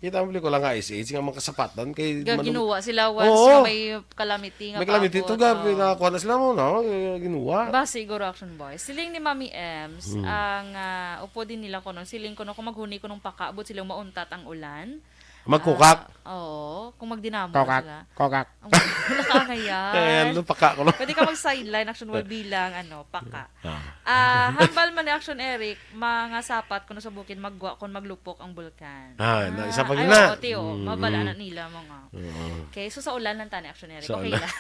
Kita ang pelikula nga Ice Age nga mga kasapatan kay ginawa sila once na may calamity nga may calamity to gabi na kuha na sila mo no ginuwa. Ba siguro action boy. Siling ni Mami Ems ang upo din nila ko no. Siling ko no kung maghuni ko nung pakaabot silang mauntat ang ulan. Magkukak. Oo, kung magdinamo sila. Kokak. Wala ka ngayon. Ayan, paka ko no. Pwede ka mag-sideline action word bilang paka. Hambal man ni action Eric, mga sapat kuno sa bukid magwa kon maglupok ang bulkan. Isa pa Ay, gina. oo, tiyo, mabala na nila mga. Okay, so sa ulan lang tani action Eric. Sa Okay ulan. lang.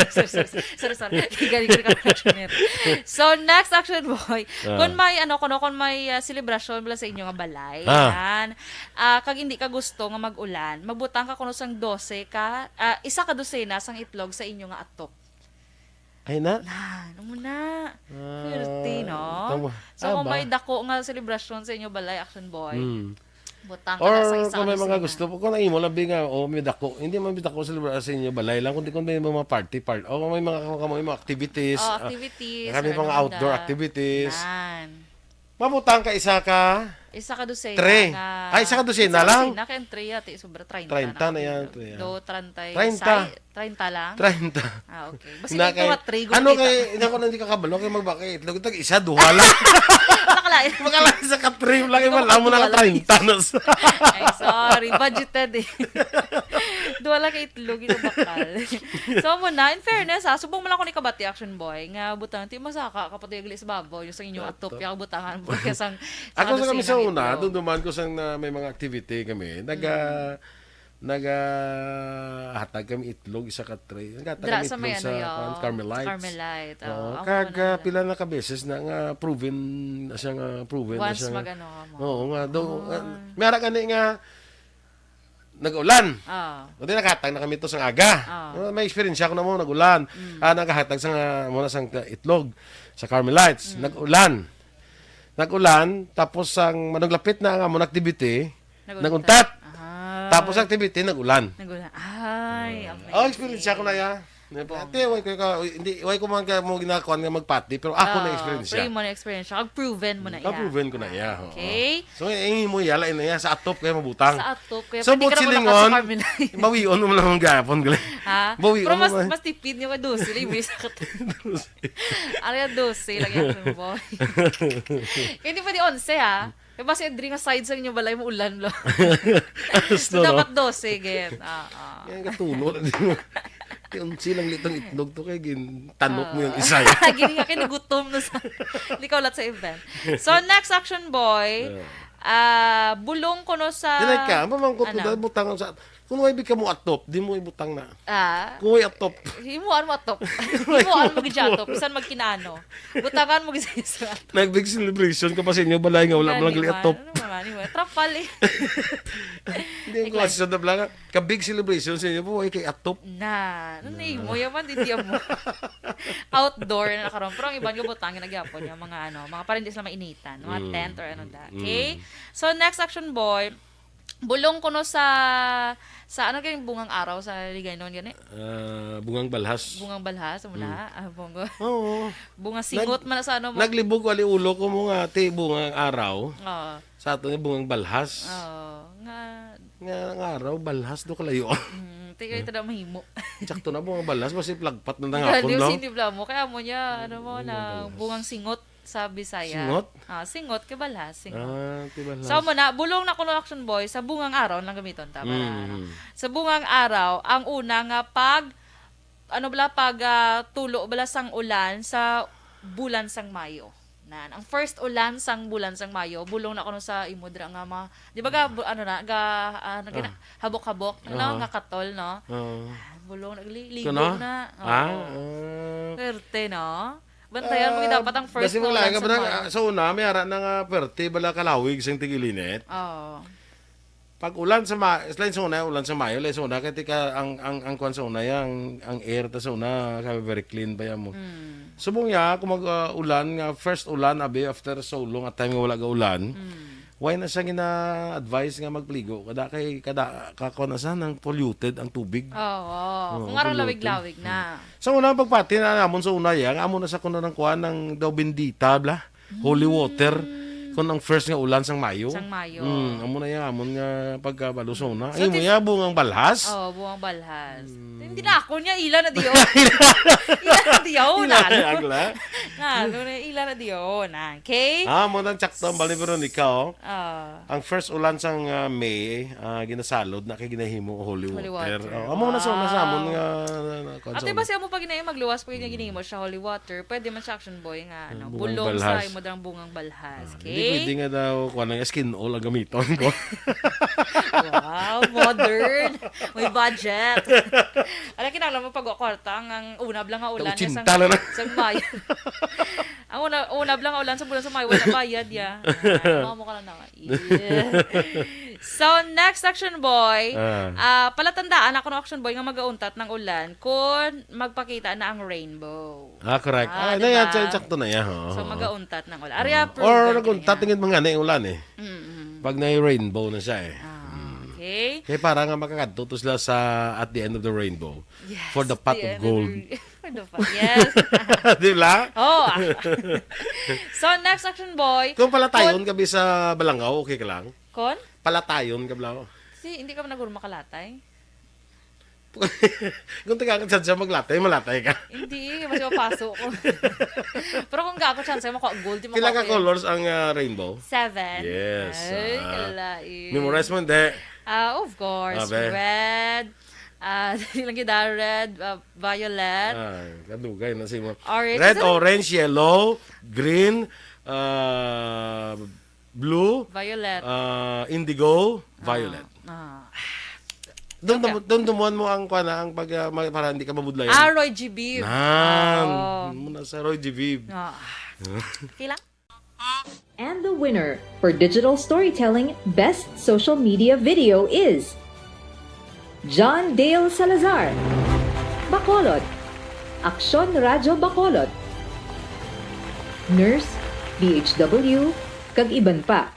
Sorry. Galing ko action Eric. So next action boy, kung may kung may celebration bala sa inyo nga balay, yan. Kag hindi ka gusto nga mag-ulan, magbutang ka kuno sang 12 ka, isa ka dosena sang itlog sa inyo nga atop. Ay na. Ano mo na? 30, no? Tama. So, kung may dako nga celebration sa inyo balay, action boy, butang ka Or na sa isa kung may ka mga dosena. gusto po, kung naimo labi nga, may dako. Hindi man may dako sa inyo balay lang, kundi kung may mga party. O may mga activities. Activities. Kami or mga ano outdoor na. activities. Yan. Mabutang ka isa ka. Isa ka dosena. Tre. Nga, Ay, isa ka dosena lang? Isa ka dosena, kaya 3 sobra 30 30 na yan, tre, yan. Do 30. 30. 30 lang? 30. Okay. Basta Na ito nga 3. ano kay, ina ko na hindi ka kabalo, kay magbakay itlog. Itag isa, duha lang. Nakalain. Makalain sa ka-trim lang, wala mo na ka 30 na. Ay, sorry. Budgeted eh. Duwa lang kay itlog ito bakal. So, muna, in fairness subong mo lang ko ni kabati action boy. Nga butang, ti masaka kapatid agli sa babaw. Yung sa inyo atop, yung butangan mo. Ako sa kami sa una, doon duman ko sang may mga activity kami. Hatag kami itlog isa ka tray. Naghatag Dra kami sa may itlog sa yun. Carmelites. Carmelite. Oo, Ako pila na ka beses na nga proven na siya nga proven na once siya. magano ka mo. Oo nga do. Meron gani nga nag-ulan. Oh. Hindi nakahatag na kami ito sa aga. May experience ako na mo, nag-ulan. Nakahatag sa muna sa itlog, sa Carmelites. Nag-ulan. Nag-ulan, tapos ang manuglapit na ang amon activity, naguntat. Tapos activity, nag-ulan. Nagulan. Ay, amazing. Oh, experience ako na ya. Ate, way ko man ka mo ginakakuan nga magpati, pero ako na experience siya. Pre mo na experience siya. Proven mo na iya. Proven ko na iya. Okay. So, ingin mo yala na iya sa atop kaya mabutang. Sa atop. Kaya So, pwede but ka na silingon, sa Carmelite. bawion mo lang ang gapon. Ha? Bawion Pero mo. mas tipid niya 12. Libre sa katawan. Ano yung 12 lang yung boy. Kaya hindi pwede 11 ha. Kaya basta yung drink side sa inyo balay mo ulan lo. So, dapat 12. Get. Yan katulog. Unsi lang litong itlog to kay tanok mo yung isa. Gini ka kinagutom na sa hindi ka ulat sa event. So next action boy, bulong ko no sa Dinay ka, mamangkot mo butang sa kung way ka mo atop, di mo ibutang na. Kung way atop. Himuan mo atop. Himuan mo gidjatop, bisan magkinano. Butangan mo gid sa atop. Nag-big celebration ka pa sa inyo balay nga wala mo lang atop. Ano man, trapal eh. Hindi ko kasi sa dabla ka big celebration sa inyo po way kay atop. Ano mo yaman di mo. Outdoor na nakaroon. Pero ang iban ko butangin nagyapon yung mga mga parents lang mainitan, mga tent or ano da. Okay? So next action boy, bulong ko no sa ano kayong bungang araw sa ligay noon gani? Bungang balhas. Bungang balhas muna. Bungo. Oo. Bungang singot man sa ano mo. Naglibog wali ulo ko mo nga ti bungang araw. Oo. Sa ato ni bungang balhas. Oo. Nga araw balhas do kalayo. Tingay ito na mahimo. Sakto na bungang balhas basi plagpat na hapon no. Hindi mo kaya mo niya na bungang singot sa Bisaya. Singot? Singot kay balhas, singot. Ti balhas. So mo na bulong na kuno action boy sa bungang araw lang gamiton tama na. Sa bungang araw ang una nga pag tulo bala sang ulan sa bulan sang Mayo. Ang first ulan sang bulan sang Mayo, bulong na kuno sa imudra nga di ba habok-habok nga katol no. Bulong nagligo na. Perte no. Bantayan mo dapat ang first ulan sa Mayo. Sa una, may ara na nga perte, bala kalawig sa tigilinet. Pag ulan sa Mayo, ulan sa Mayo, lain sa una, kaya ang kwan sa una, ang air ta sa una, very clean ba yan mo. Subong ya, kung mag-ulan, first ulan, after so long at time nga wala ka ulan, why na siya gina-advise nga magpligo? Kako na sa ng polluted ang tubig. Kung araw lawig-lawig na. Sa una pagpati na namon sa una yan, amo na sa kuno ng kuan ng daw bendita bla, holy water. Kung ang first nga ulan sang Mayo. Amo na yan, amon nga pagkabalo sa una. Ay mo ya bungang balhas. Bungang balhas. Hindi na ako niya ila na diyo. Ila na diyo na. Ila na diyo na. Okay? Mo nang tsakto ang bali Veronica ang first ulan sang May, ginasalod na kay ginahimo holy water. Amo na sa una sa amon nga Ate ba siya mo pag magluwas pag ginahimo siya holy water, pwede man siya action boy nga bulong sa imo dang bungang balhas. Okay? Hindi pwede nga daw kuha ng skin oil ang gamiton ko. Wow, modern. May budget. Alam kinala mo pag-kwarta ang unab lang nga ulan sa Mayo. Ang unab lang nga ulan sa bulan sa Mayo wala bayad ya. Mamo ka lang na. So next action boy, palatandaan ako ng action boy nga magauntat ng ulan kung magpakita na ang rainbow. Correct. Diba? Sakto na yan. So magauntat ng ulan. Or naguntat tingin mga na yung ulan Pag na-rainbow na siya Okay. Kaya para nga makakadto to sila sa at the end of the rainbow. Yes, for the pot of gold. For the pot, yes. Di ba? So, next action boy. Kung palatayon ka sa Balangaw, okay ka lang? Kon? Palatayon ka lang. Hindi ka naguro makalatay? Kung taga ka siya maglatay, malatay ka. Hindi, mas mapasok ko. Pero kung gako chance mo ko gold, mo Pila ka colors ang rainbow? 7. Yes. Ay, kalain. Memorize mo hindi? Of course. Red. Lang kita red, violet. Kadugay na si mo. Red, orange, yellow, green, blue, violet, indigo, violet. Doon dumuan mo ang para hindi ka mabudlayan. Roy G. Biv. Muna sa Roy G. Biv. Okay lang. And the winner for digital storytelling best social media video is John Dale Salazar, Bacolod, Aksyon Radyo Bacolod, Nurse, DHW, kag iban pa.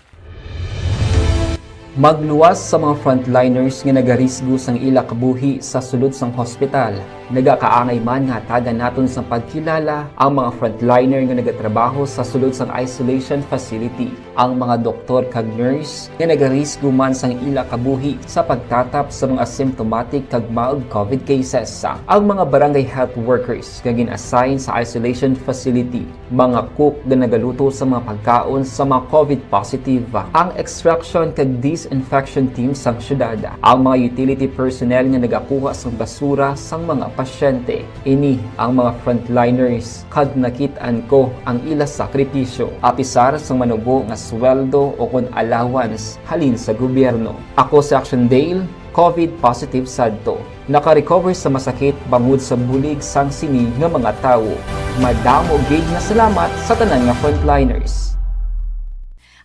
Magluwas sa mga frontliners nga nagarisgo sang ila kabuhi sa sulod sang hospital. Nagakaangay man nga tagan naton sa pagkilala ang mga frontliner nga nagatrabaho sa sulod sang isolation facility. Ang mga doktor kag nurse nga nagarisgo man sang ila kabuhi sa pagtatap sa mga symptomatic kag mild COVID cases. Ang mga barangay health workers nga gin-assign sa isolation facility, mga cook nga nagaluto sa mga pagkaon sa mga COVID positive. Ang extraction kag disinfection team sang syudad, ang mga utility personnel nga nagakuha sang basura sang mga pasyente. Ini ang mga frontliners kad nakitaan ko ang ila sakripisyo apisar sang manubo nga sweldo o kun allowance halin sa gobyerno. Ako si Action Dale, COVID positive sadto. Naka-recover sa masakit bangod sa bulig sang sini nga mga tawo. Madamo gig na salamat sa tanan nga frontliners.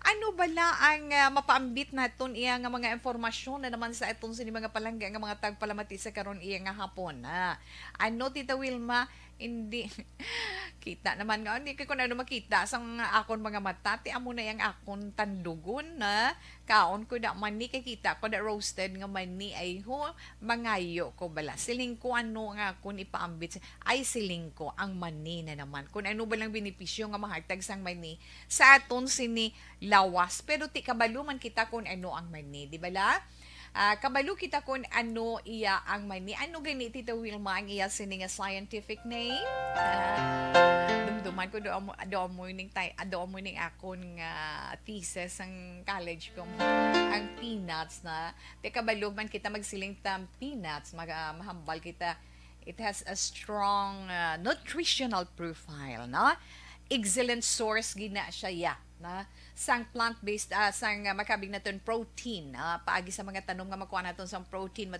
Ano bala ang mapaambit naton iya nga mga informasyon na naman sa itong sini mga palangga nga mga tagpalamati sa karon iya nga hapon. Ano Tita Wilma, hindi kita naman nga hindi ko na makita sang akon mga mata ti amo na yang akon tandugon na kaon ko da mani kay kita ko da roasted nga mani ay ho mangayo ko bala siling ko ano nga akon ipaambit ay siling ko ang mani na naman kun ano ba lang benepisyo nga mahatag sang mani sa aton sini lawas pero ti kabalo man kita kun ano ang mani di bala. Kabalo kita kung ano iya ang mani. Ano gani Tita Wilma ang iya sini nga scientific name? Dumduman ko do morning akon nga thesis ang college ko. Ang peanuts na. Te kabalo man kita magsiling tam peanuts, mahambal kita. It has a strong nutritional profile, no? Excellent source gina siya ya, na sang plant-based sang makabig naton protein paagi sa mga tanom nga makuha naton sang protein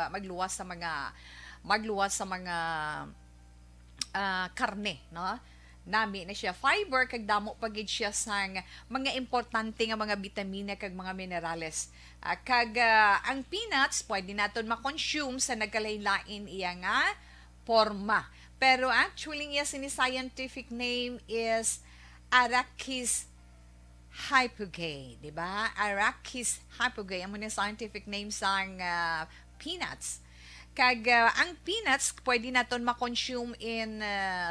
magluwas sa mga karne no nami na siya fiber kag damo pagid siya sang mga importante nga mga bitamina kag mga minerales ang peanuts pwede naton ma-consume sa nagkalain-lain iya nga forma pero actually iya sini scientific name is Arachis hypogae, di ba? Arachis hypogae, ang mga scientific name sang peanuts. Kag ang peanuts pwede naton ma-consume in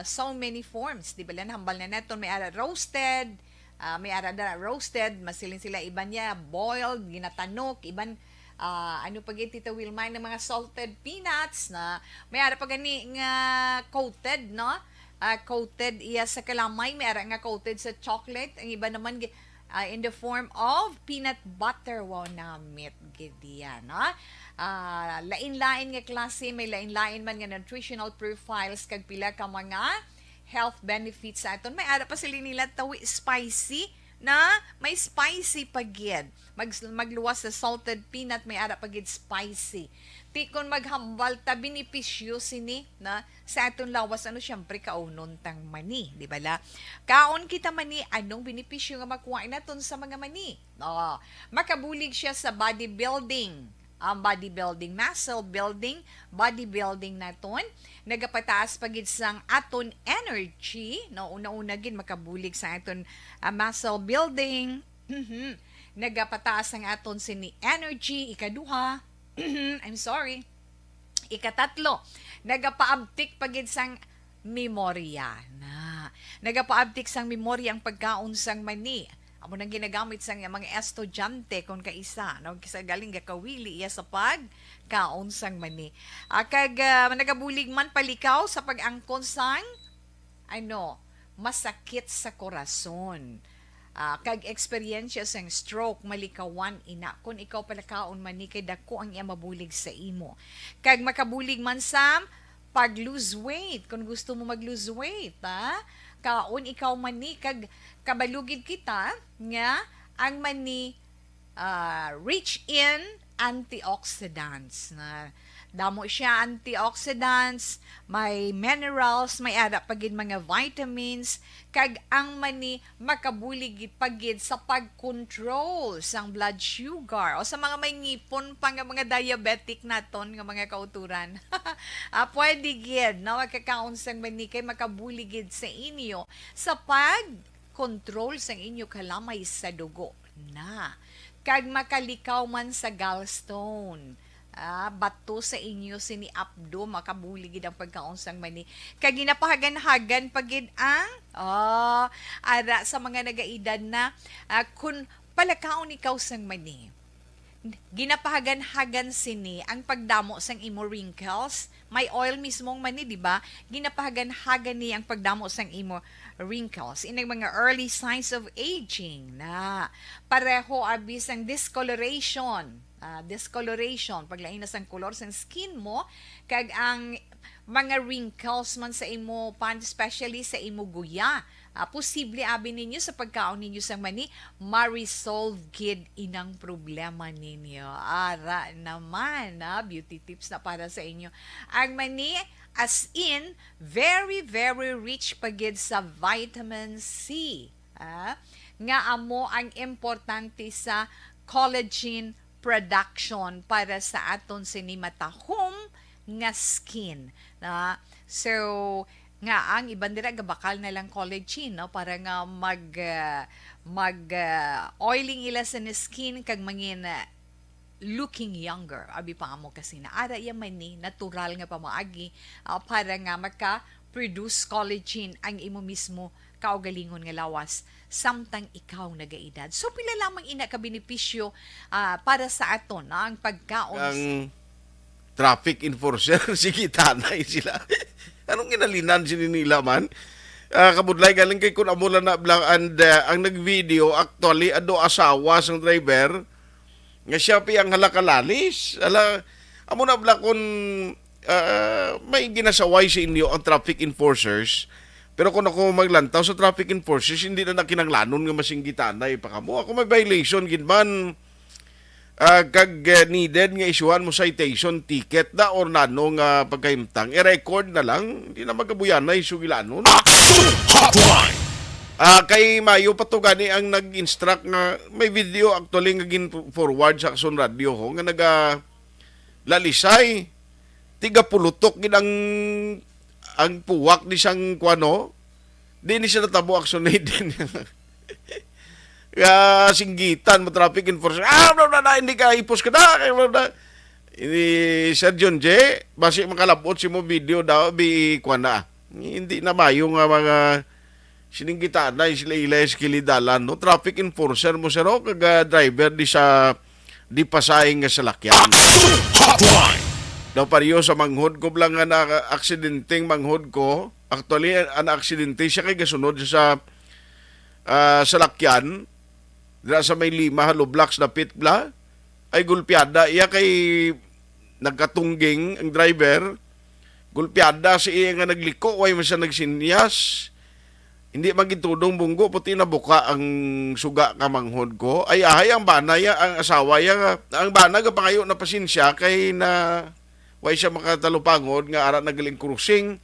so many forms, di ba? Hambal na naton may ara roasted, masilin sila iban niya boiled, ginatanok, iban ano pag Tita Wilma ng mga salted peanuts na may ara pa gani nga coated, no? Coated iya sa kalamay, may ara nga coated sa chocolate, ang iba naman in the form of peanut butter. Wow, namit gidiyan, no? Lain-lain nga klase, may lain-lain man nga nutritional profiles kag pila ka mga health benefits sa aton. May ara pa sila nila tawi spicy, na may spicy pagid. Magluwas sa salted peanut, may ara pagid spicy. Ti kon maghambal ta benepisyo sini na sa aton lawas ano syempre kaunon tang mani, di ba la? Kaon kita mani anong benepisyo nga makuha naton sa mga mani? Makabulig siya sa bodybuilding. Ang bodybuilding, muscle building, bodybuilding naton nagapataas pagid sang aton energy, no una-una gid makabulig sa aton muscle building. Nagapataas ang aton sini energy ikaduha. Ikatatlo, nagapaabtik pagid sang memorya na. Nagapaabtik sang memorya ang pagkaon sang mani. Amo nang ginagamit sang mga estudyante kung kaisa, no kisa galing gakawili iya sa pagkaon sang mani. Nagabulig man palikaw sa pag-angkon sang masakit sa korason. Kag eksperyensya sang stroke malikawan ina kung ikaw palakaon man ni kay dako ang iya mabulig sa imo. Kag makabulig man sa pag-lose weight kung gusto mo mag-lose weight, kaon ikaw man ni kag kabalugid kita nga ang mani rich in antioxidants na Damo siya antioxidants, may minerals, may ara pagid mga vitamins, kag ang mani makabulig pagid sa pag-control sang blood sugar o sa mga may ngipon pa nga mga diabetic naton nga mga kauturan. Pwede gid no makakaon sang mani kay makabuligid sa inyo sa pag-control sang inyo kalamay sa dugo na kag makalikaw man sa gallstone. Bato sa inyo sini abdo makabuligid ang pagkaonsang mani kag ginapahagan-hagan pagid ang ara sa mga nagaedad na kun palakaon ikaw sang mani ginapahagan-hagan sini ang pagdamo sang imo wrinkles. May oil mismong mani, di ba? Ginapahagan-hagan ni ang pagdamo sang imo wrinkles. Inang mga early signs of aging na pareho abis ang discoloration. Discoloration, paglain na sang color sang skin mo, kag ang mga wrinkles man sa imo pan, especially sa imo guya. Posible abi ninyo sa pagkaon ninyo sang mani, ma-resolve gid inang problema ninyo. Ara naman, beauty tips na para sa inyo. Ang mani, as in, very, very rich pagid sa vitamin C. Nga amo ang importante sa collagen production para sa aton sinimatahom nga skin. So, nga ang iban dira gabakal na lang collagen no para nga oiling ila sa skin kag mangin looking younger abi pa amo kasi na ara ya man ni natural nga pamaagi para nga maka-produce collagen ang imo mismo kaugalingon nga lawas samtang ikaw nagaedad. So pila lamang ina ka benepisyo para sa aton ang pagkaon Ang traffic enforcer si Kitanay sila. Anong inalinan nila man? Kabudlay galing kay kun amo lang na blang and ang nagvideo actually ado asawa sang driver nga siya pi ang halakalalis. Amo na blang kun may ginasaway sa inyo ang traffic enforcers. Pero kung ako maglantaw sa traffic enforcers, hindi na nakinanglanon nga masinggitanay pa kamo. Ako may violation gid man. Kag needed nga isuhan mo citation ticket na or nano nga pagkahimtang i-record na lang hindi na magabuyanay sugilanon. Kay Mayo patugani ang nag-instruct nga may video actually nga gin-forward sa Akson Radio ho nga naga lalisay tiga pulutok gid ang puwak ni siyang kuano di ni siya natabo Akson din. Singgitan mo traffic enforcer. Hindi ka ipos ka na. Ini Sir John J. Basi makalabot si mo video daw. Kuha na. Hindi na mayo nga mga sininggitan na sila ilay skilidalan. No? Traffic enforcer mo sir. Kag driver di pasayang nga salakyan. Daw pariyo sa manghod ko lang nga na-aksidenteng manghod ko. Actually, ang aksidente siya kay gasunod sa salakyan. Dira sa may 5 Halo Blocks na pitbla ay gulpiada iya kay nagkatungging ang driver gulpiada si iya nga nagliko way man siya nagsinyas hindi magitudong bunggo puti na buka ang suga nga manghod ko ay ang bana ya ang asawa ya ang bana ga pangayo na pasensya kay na way siya makatalupangod nga ara nagaling cruising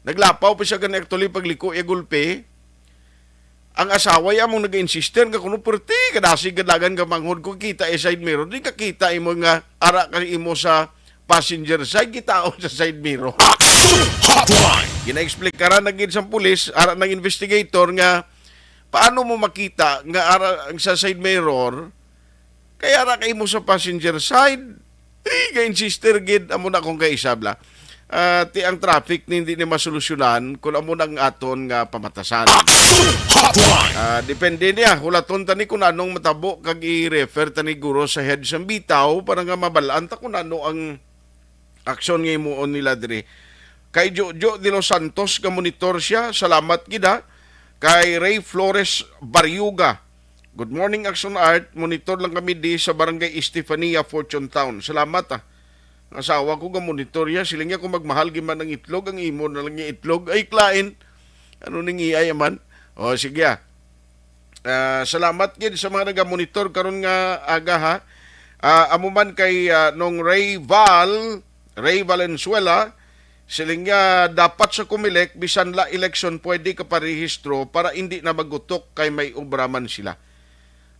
naglapaw pa siya gan actually pagliko iya gulpi. Ang asawa ya mong nag-insister nga kuno perti kadasi gadagan ka manghod ko kita side mirror di ka kita imo nga ara ka imo sa passenger side kita sa side mirror. Gina-explain kara nagin sa pulis ara ng investigator nga paano mo makita nga ara sa side mirror kaya ara ka imo sa passenger side ga-insister gid amo na kung kaisabla. Ti ang traffic hindi ni masolusyonan kung amo nang aton nga pamatasan. Depende niya. Hulaton tani kung anong matabo kag i-refer tani guro sa head sa bitaw para nga mabalaan ta kung ano ang aksyon nga imuon nila diri. Kay Jojo de los Santos nga monitor siya. Salamat gida. Kay Ray Flores Bariuga. Good morning Action Art. Monitor lang kami di sa Barangay Estefania, Fortune Town. Salamat asawa ko ga monitor ya sila nga kung magmahal giman ng itlog ang imo na lang yung itlog ay client ano ning iyay man sige salamat gid sa mga naga-monitor karon nga aga ha amo man kay nong Ray Val Ray Valenzuela, siling nga dapat sa Comelec bisan la election pwede ka parehistro para hindi na magutok kay may obraman sila.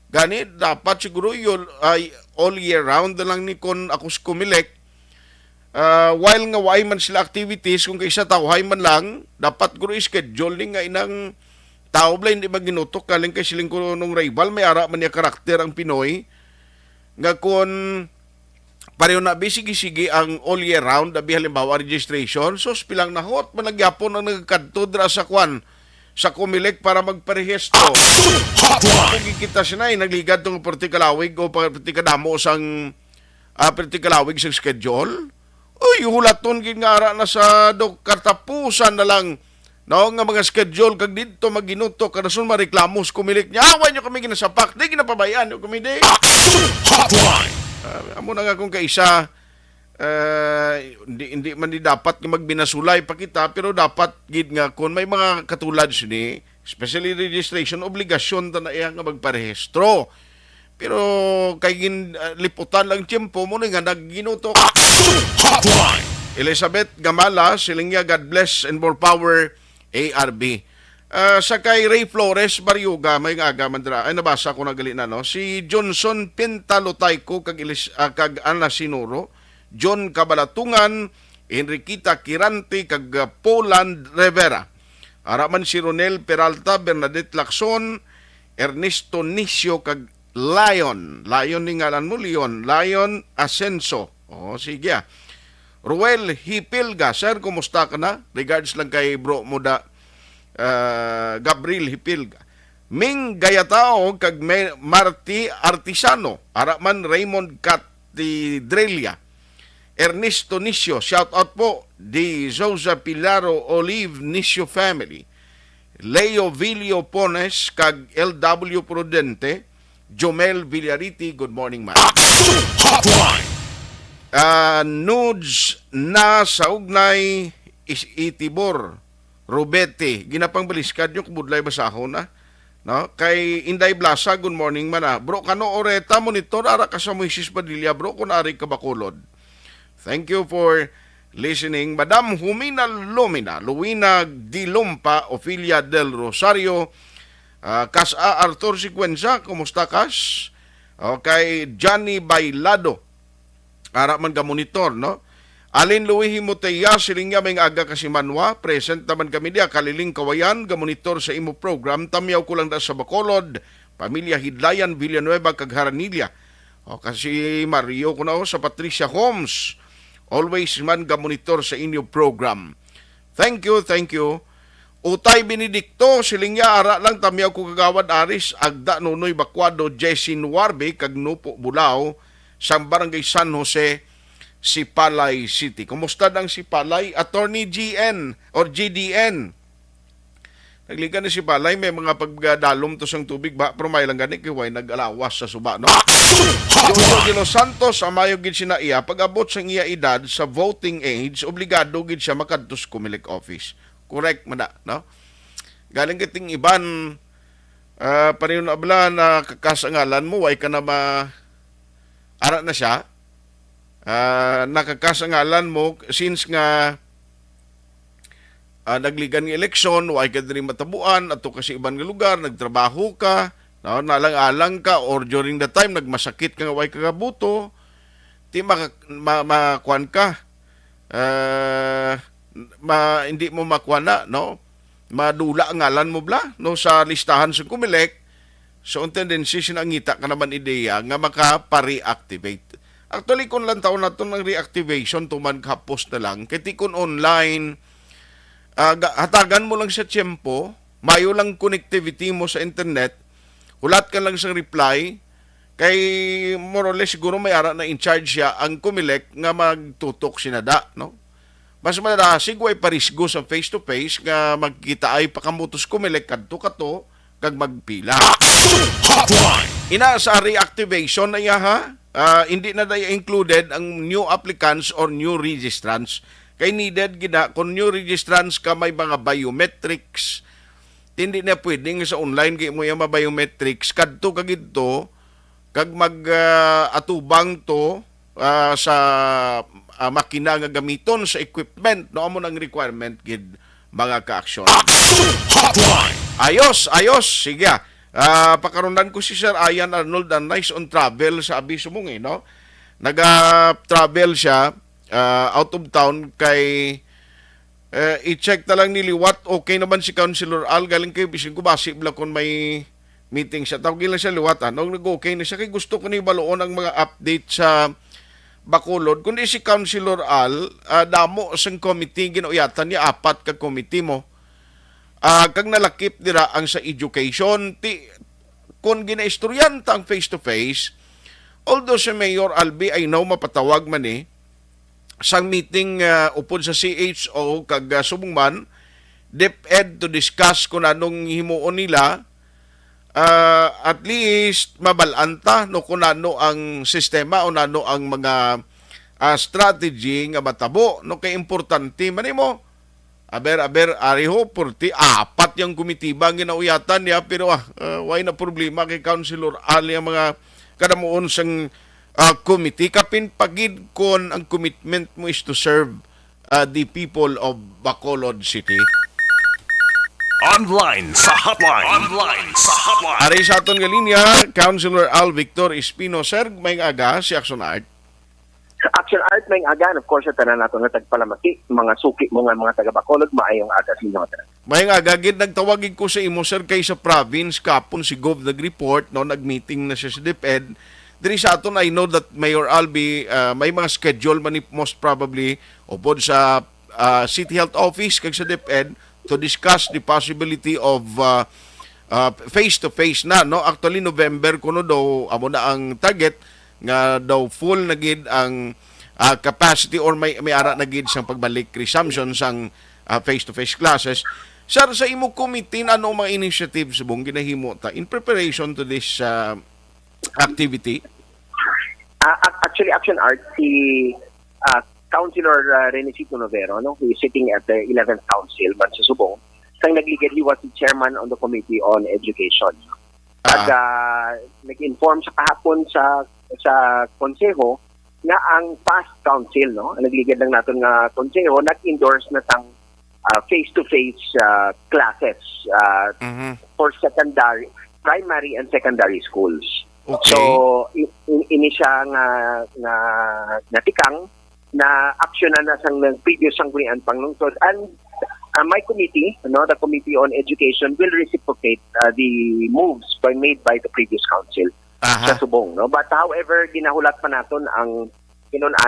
Gani dapat siguro yun ay all year round na lang ni kon ako sa Comelec. While nga way man sila activities kung kaysa tawhay man lang dapat guro schedule ni nga inang tao bla hindi maginutok kaling kay siling ko nung rival may ara man niya karakter ang Pinoy nga kon pareho na bisigi-sige ang all year round abi halimbawa registration so pilang nahot malagyapon ang nagkadto dra sa kwan sa Comelec para magparehistro. Kung kita sinay nagligad tong partikalawig o partikadamo sang partikalawig sa schedule. Uy, hulaton gid nga ara na sa kartapusan na lang. No, nga mga schedule kag didto maginuto kadason mareklamo sa Comelec niya. Awan nyo kami ginasapak, di ginapabayaan nyo kami di. Amo na nga kung kaisa hindi man di dapat nga magbinasulay pa kita pero dapat gid nga kung may mga katulad sini especially registration obligasyon ta na iya nga magparehistro. Pero kay liputan lang tiyempo mo nga nagginuto. Elizabeth Gamala, Silingya, God bless and more power, ARB. Sa kay Ray Flores, Bariuga, may nga mandra. Ay, nabasa ko na gali na, no? Si Johnson Pintalotayco, kag Ana Sinuro, John Kabalatungan, Enriquita Kirante, kag Poland Rivera. Araman si Ronel Peralta, Bernadette Lacson, Ernesto Nisio, kag Lion ni ngalan mo, Lion Ascenso. Sige. Ruel Hipilga, sir, kumusta ka na? Regards lang kay bro mo da, Gabriel Hipilga. Ming Gayatao, kag Marty Artisano, Araman Raymond Catidrelia, Ernesto Nisio, shout out po, di Zosa Pilaro Olive Nisio family, Leo Vilio Pones, kag LW Prudente, Jomel Villariti, good morning, man. Nudes na sa ugnay Itibor, Robete, ginapang baliskad yung kubudlay basahon na. No? Kay Inday Blasa, good morning, man. Bro, kano oreta, monitor, ara ka sa Moises Padilla, bro, kung ari ka bakulod. Thank you for listening. Madam Humina Lumina, Luina Dilumpa, Ofilia del Rosario, Kas Arthur Sequenza, kumusta Kas? Okay, Johnny Bailado, ara man ka monitor, no? Alin Louis Himoteya, silingya may aga kasi manwa, present naman kami diya, Kaliling Kawayan, gamonitor sa imo program, tamyaw ko lang da sa Bacolod, Pamilya Hidlayan, Villanueva, kag Haranilla. Kasi Mario ko na sa Patricia Holmes, always man gamonitor sa inyo program. Thank you, thank you. Utay Benedicto, silingya ara lang tamyaw ko kagawad aris, agda nunoy bakwado, Jessin Warbe, kag Nupo Bulao, sa Barangay San Jose, Sipalay City. Kumusta dang Sipalay? Attorney GN or GDN. Nagligan ni Sipalay, may mga pagdalom to sang tubig ba? Pero may lang gani, kiway nag-alawas sa suba, no? Jojo de Los Santos, amayo gid sina iya, pag-abot sang iya edad sa voting age, obligado gid siya makadtos Comelec office. Correct man na, no? Galing kiting iban, pareho na abla na kakasangalan mo, way ka na ara na siya, nakakasangalan mo, since nga nagligan ng eleksyon, way ka din matabuan, ato kasi iban nga lugar, nagtrabaho ka, no, nalang-alang ka, or during the time, nagmasakit ka nga way kagabuto, di makuan ka, hindi mo makuha na, no? Madula ang ngalan mo bla, no? Sa listahan sa Comelec, so ang tendency sinangita ka naman ideya nga maka-reactivate. Actually, kung lang taon na ito ng reactivation, tuman kapos na lang, kaya kung online, hatagan mo lang sa tiyempo, mayo lang connectivity mo sa internet, hulat ka lang sa reply, kay more or less siguro may ara na in charge siya ang Comelec nga magtutok sinada, no? Mas malasig way parisgo sa face-to-face nga magkita ay pakamutos Comelec kadto kato kag magpila. Ina sa reactivation na ha, hindi na daya included ang new applicants or new registrants. Kay needed gina kung new registrants ka may mga biometrics, hindi na pwedeng sa online kay mo yung mga biometrics kadto kagidto kag mag atubang to sa makina nga gamiton sa equipment no amo nang requirement gid mga ka-aksyon. Ayos, sige. Pakarundan ko si Sir Ayan Arnold ang nice on travel sa abiso mong no. Naga-travel siya out of town kay i-check ta lang niliwat okay naman si Councilor Al galing kay bisin ko basi bla kon may meeting siya tawag lang siya liwatan nag-okay na siya kay gusto ko ni baloon ang mga update sa Bacolod kundi si Councilor Al damo sang committee ginuyatan niya 4 ka committee mo kag nalakip dira ang sa education kun ginaistoryanta ang face to face although si Mayor Albi ay now mapatawag man sang meeting upod sa CHO kag subungman DepEd to discuss kung anong himuon nila at least mabalanta no kung ano ang sistema o ano ang mga strategy nga matabo no kay importante man mo aber ariho purti 4 yung kumitiba ginauyatan niya pero why na problema kay Councilor Ali ang mga kadamuon sang committee kapin pagid kon ang commitment mo is to serve the people of Bacolod City. Online sa hotline. Ari sa aton nga linya, Councilor Al Victor Espino. Sir, may aga si Action Art. Action Art may aga, and of course, tanan nato nga tagpalamati, mga suki mo nga mga taga Bacolod, maayong aga sa inyo. May aga, gid nagtawagin ko sa imo, sir, kay sa province, kapon si Gov nag-report, no, nag-meeting na siya sa DepEd. Diri sa aton, I know that Mayor Albi, may mga schedule man most probably, upod sa City Health Office, kag sa DepEd, to discuss the possibility of face-to-face na, no? Actually, November kuno daw, amo na ang target, nga daw full na gid ang capacity or may ara na gid sang pagbalik resumption sang face-to-face classes. Sir, sa imo committee, ano mga initiatives mong ginahimo ta in preparation to this activity? Actually, Action Art, si Councilor Renesito Novero, no, who is sitting at the 11th Council, man sa Subong, sang nagligid, he was the chairman on the Committee on Education. At nag-inform sa kahapon sa konseho nga ang past council, no, ang nagligid lang natin nga konseho, nag-endorse na sang face-to-face classes for primary and secondary schools. Okay. So, ini siya nga natikang na aksyonan na sang previous sanggunian panglungsod, and my committee, the Committee on Education, will reciprocate the moves made by the previous council sa Subong, no. But however, ginahulat pa naton ang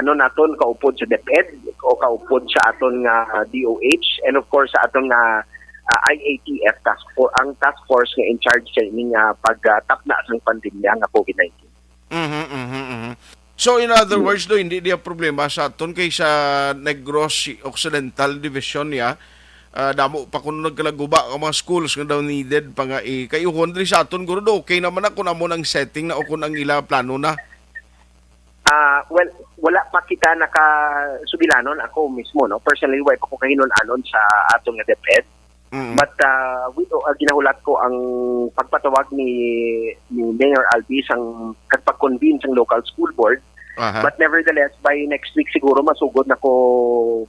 ano naton kaupod sa DepEd o kaupod sa aton nga DOH, and of course sa aton nga IATF ang task force nga in charge sa ining pagtapna sang pandemya nga COVID-19. So in other words, do hindi dia problema sa aton kay sa Negros Occidental Division niya damo pa kuno nagkalaguba ang mga schools nga daw needed pa nga kay uhon sa aton guro do okay naman na kun amo nang setting na o kun ang ila plano na. Well, wala pa kita nakasubilanon ako mismo, no. Personally, wala pa ko kahinon-anon sa aton nga DepEd. But ginahulat ko ang pagpatawag ni Mayor Albi sang pag-convene sang local school board. But nevertheless, by next week siguro masugod na ko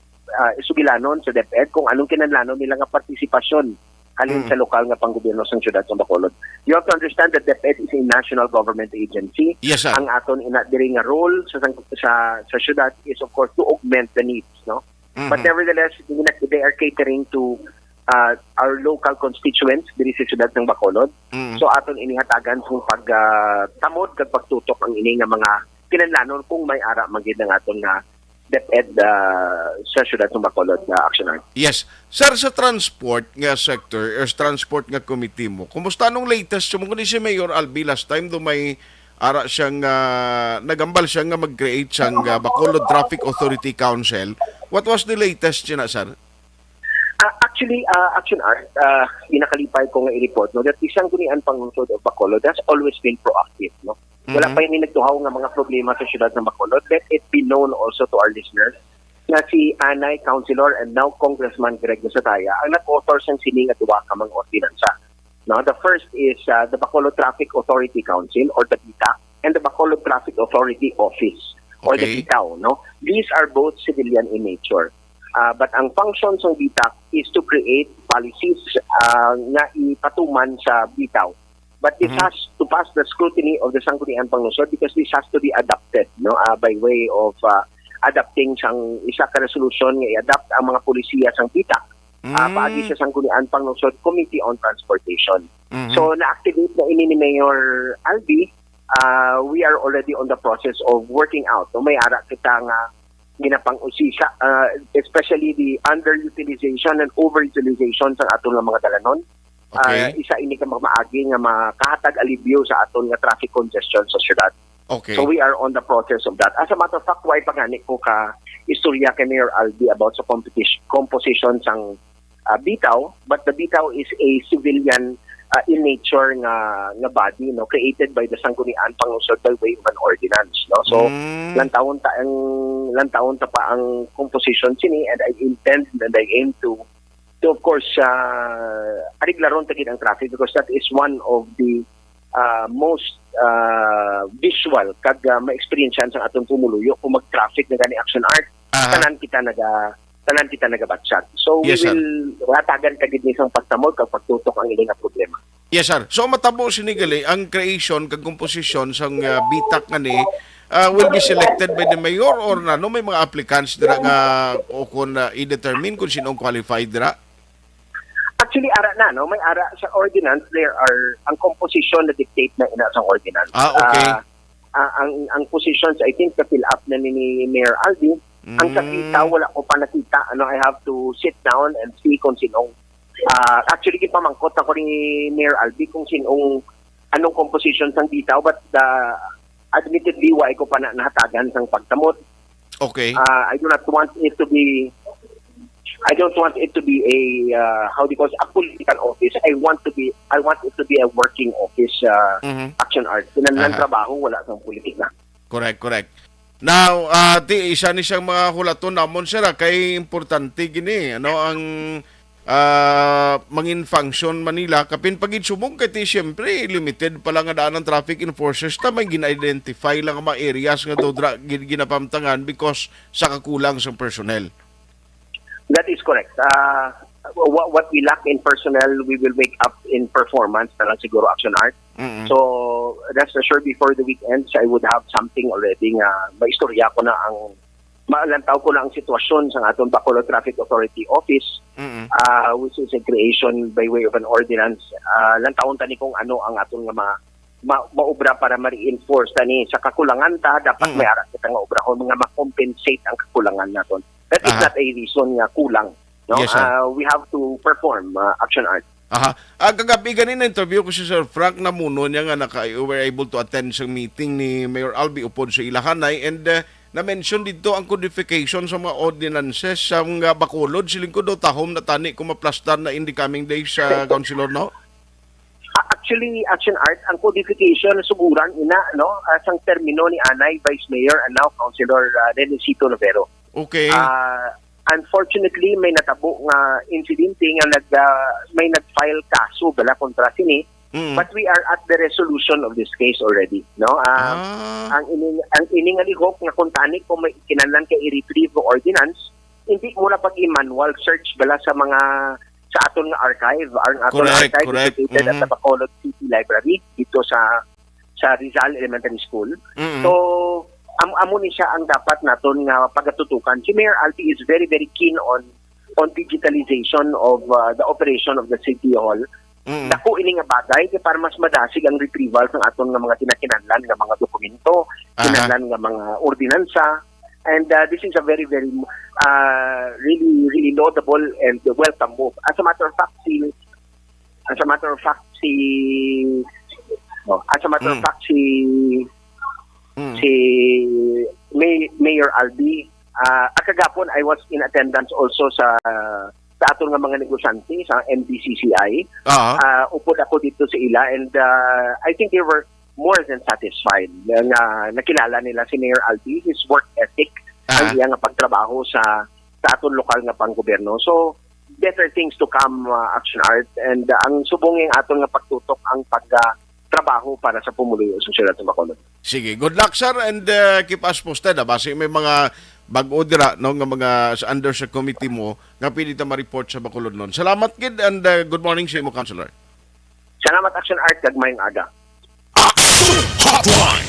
isugilanon sa DepEd kung anong kinahanglan nila nga partisipasyon halin sa lokal nga panggobyerno sa siyudad sa Bacolod. You have to understand that DepEd is a national government agency. Yes, sir. Ang aton diri nga role sa siyudad is of course to augment the needs, no. But nevertheless, they are catering to our local constituents diri sa siyudad ng Bacolod. So aton inihatagan kung pagtamod kag pagtutok ang ini nga mga kinahanglan kung may ara magid ng aton nga DepEd sa siyudad ng Bacolod na Action Art. Yes. Sir, sa transport nga sector or transport nga committee mo, kumusta nung latest? Sumungkod si Mayor Albi last time do may ara siyang nagambal siya nga mag-create siyang Bacolod Traffic Authority Council. What was the latest siya na, sir? Actually, Action Art, inakalipay ko nga i-report, no, that isang gunian panglungsod of Bacolod has always been proactive, no. Wala pa yung nagtuhaw nga mga problema sa siyudad ng Bacolod. Let it be known also to our listeners na si Anay, Councilor, and now Congressman Greg Nasataya ang nag-author sang sining at duwa ka mga ordinansa. No, the first is the Bacolod Traffic Authority Council or the BITA and the Bacolod Traffic Authority Office. or the Okay. bitaw, no? These are both civilian in nature. But ang functions ng BTAC is to create policies na ipatuman sa bitaw. But this has to pass the scrutiny of the Sangguniang Panglungsod because this has to be adopted, no, by way of adapting sang isa ka resolution nga i-adapt ang mga polisiya sang BTAC. Paagi sa Sangguniang Panglungsod Committee on Transportation. So na-activate na ini ni Mayor Albi. We are already on the process of working out. No, may ara kita nga ginapang-usisa, especially the underutilization and overutilization sa aton nga mga dalanon. Okay. Isa ini ka maagi nga makahatag alibyo sa aton nga traffic congestion sa syudad. Okay. So we are on the process of that. As a matter of fact, why pagani ko ka istorya kay Mayor Albi about sa composition sang bitaw, but the bitaw is a civilian in nature nga body, no, created by the Sangguniang Panglungsod by way of an ordinance, no. So lantaon ta pa ang composition sini, and I intend and I aim to of course ariglaron tagid ang traffic because that is one of the most visual kag ma-experiencean sa atong pumuluyo kung mag-traffic na gani action art. Tanan kita nagabatsat. So Yes, we sir. will hatagan kagid ni isang pagtamod kag pagtutok ang ilang problema. Yes, sir. So matabo sinigali ang creation kag composition sang BTAC nga ni will be selected by the mayor or na no may mga applicants dira nga o kung i-determine kung sinong qualified dira. Actually, ara na, no? May ara sa ordinance, there are, ang composition na dictate na ina sa ordinance. Okay. Ang positions, I think, na-fill up na ni Mayor Albi. Ang sakita, wala ko pa nakita. I have to sit down and see kung sinong, actually, pamangkot ako ni Mayor Albi kung sinong, anong composition sang bitaw, but admittedly, wala ko pa na nahatagan sang pagtamot. Okay. I don't want it to be a how do you call it, a political office. I want it to be a working office action art. Ng trabaho wala sang politika. Correct. Now, isa ni siyang mga hulaton namon sira kay importante gini ang mangin function Manila kapin pagid sumong kay siyempre limited pa lang nga daan ng traffic enforcers ta may gina-identify lang ang mga areas nga dodra ginapamtangan because sa kakulang sa personnel. That is correct. What we lack in personnel, we will make up in performance na lang siguro action art. So, rest assured before the weekend, I would have something already nga maistorya ko na ang maalantaw ko na ang sitwasyon sa atong Bacolod Traffic Authority Office, which is a creation by way of an ordinance. Lantawon tani kung ano ang atong nga maubra para ma-reinforce tani sa kakulangan ta, dapat may ara kita nga obrahon nga ma-compensate ang kakulangan naton. That is not a reason nga kulang. No? Yes, sir. We have to perform action art. Kagabi ganina interview ko si Sir Frank Namuno niya nga were able to attend sa meeting ni Mayor Albi upod sa Ilahanay and na-mention dito ang codification sa mga ordinances sa mga Bacolod. Siling ko daw tahom na tani kung maplastar na in the coming days sa Councilor, no? Actually, action art, ang codification suguran ina, no? Sang termino ni Anay, Vice Mayor, and now Councilor Renesito Novero. Okay. Unfortunately, may natabo nga insidente nga may nag-file kaso bala kontra sini. But we are at the resolution of this case already, no? Ang ining alihok nga kung tani kung may kinahanglan kay i-retrieve ng ordinance, hindi mo na pag-i-manual search bala sa mga sa aton nga archive. Ang aton archive is located at the Bacolod City Library dito sa Rizal Elementary School. So amo ni siya ang dapat naton nga pagatutukan. Si Mayor Albi is very very keen on digitalization of the operation of the City Hall. Dako ini nga bagay kay para mas madasig ang retrieval ng aton nga mga tinakinahanglan nga mga dokumento, kinahanglan nga mga ordinansa. And this is a very very really laudable and welcome move. As a matter of fact si Mayor Albi, kagapon I was in attendance also sa aton nga mga negosyante sa MDCCI. Upod ako dito sa ila and I think they were more than satisfied na nakilala nila si Mayor Albi, his work ethic, ang iyang pagtrabaho sa aton lokal nga panggobyerno. So better things to come, action art, and ang subong yung aton nga pagtutok ang trabaho para sa pumuluyo sa syudad ng Bacolod. Sige, good luck sir and keep us posted. Base may mga bag-o dira no nga mga under sa committee mo nga pili ta ma-report sa Bacolod noon. Salamat kid and good morning sa imo, Councilor. Salamat Action Art, gagmayng aga.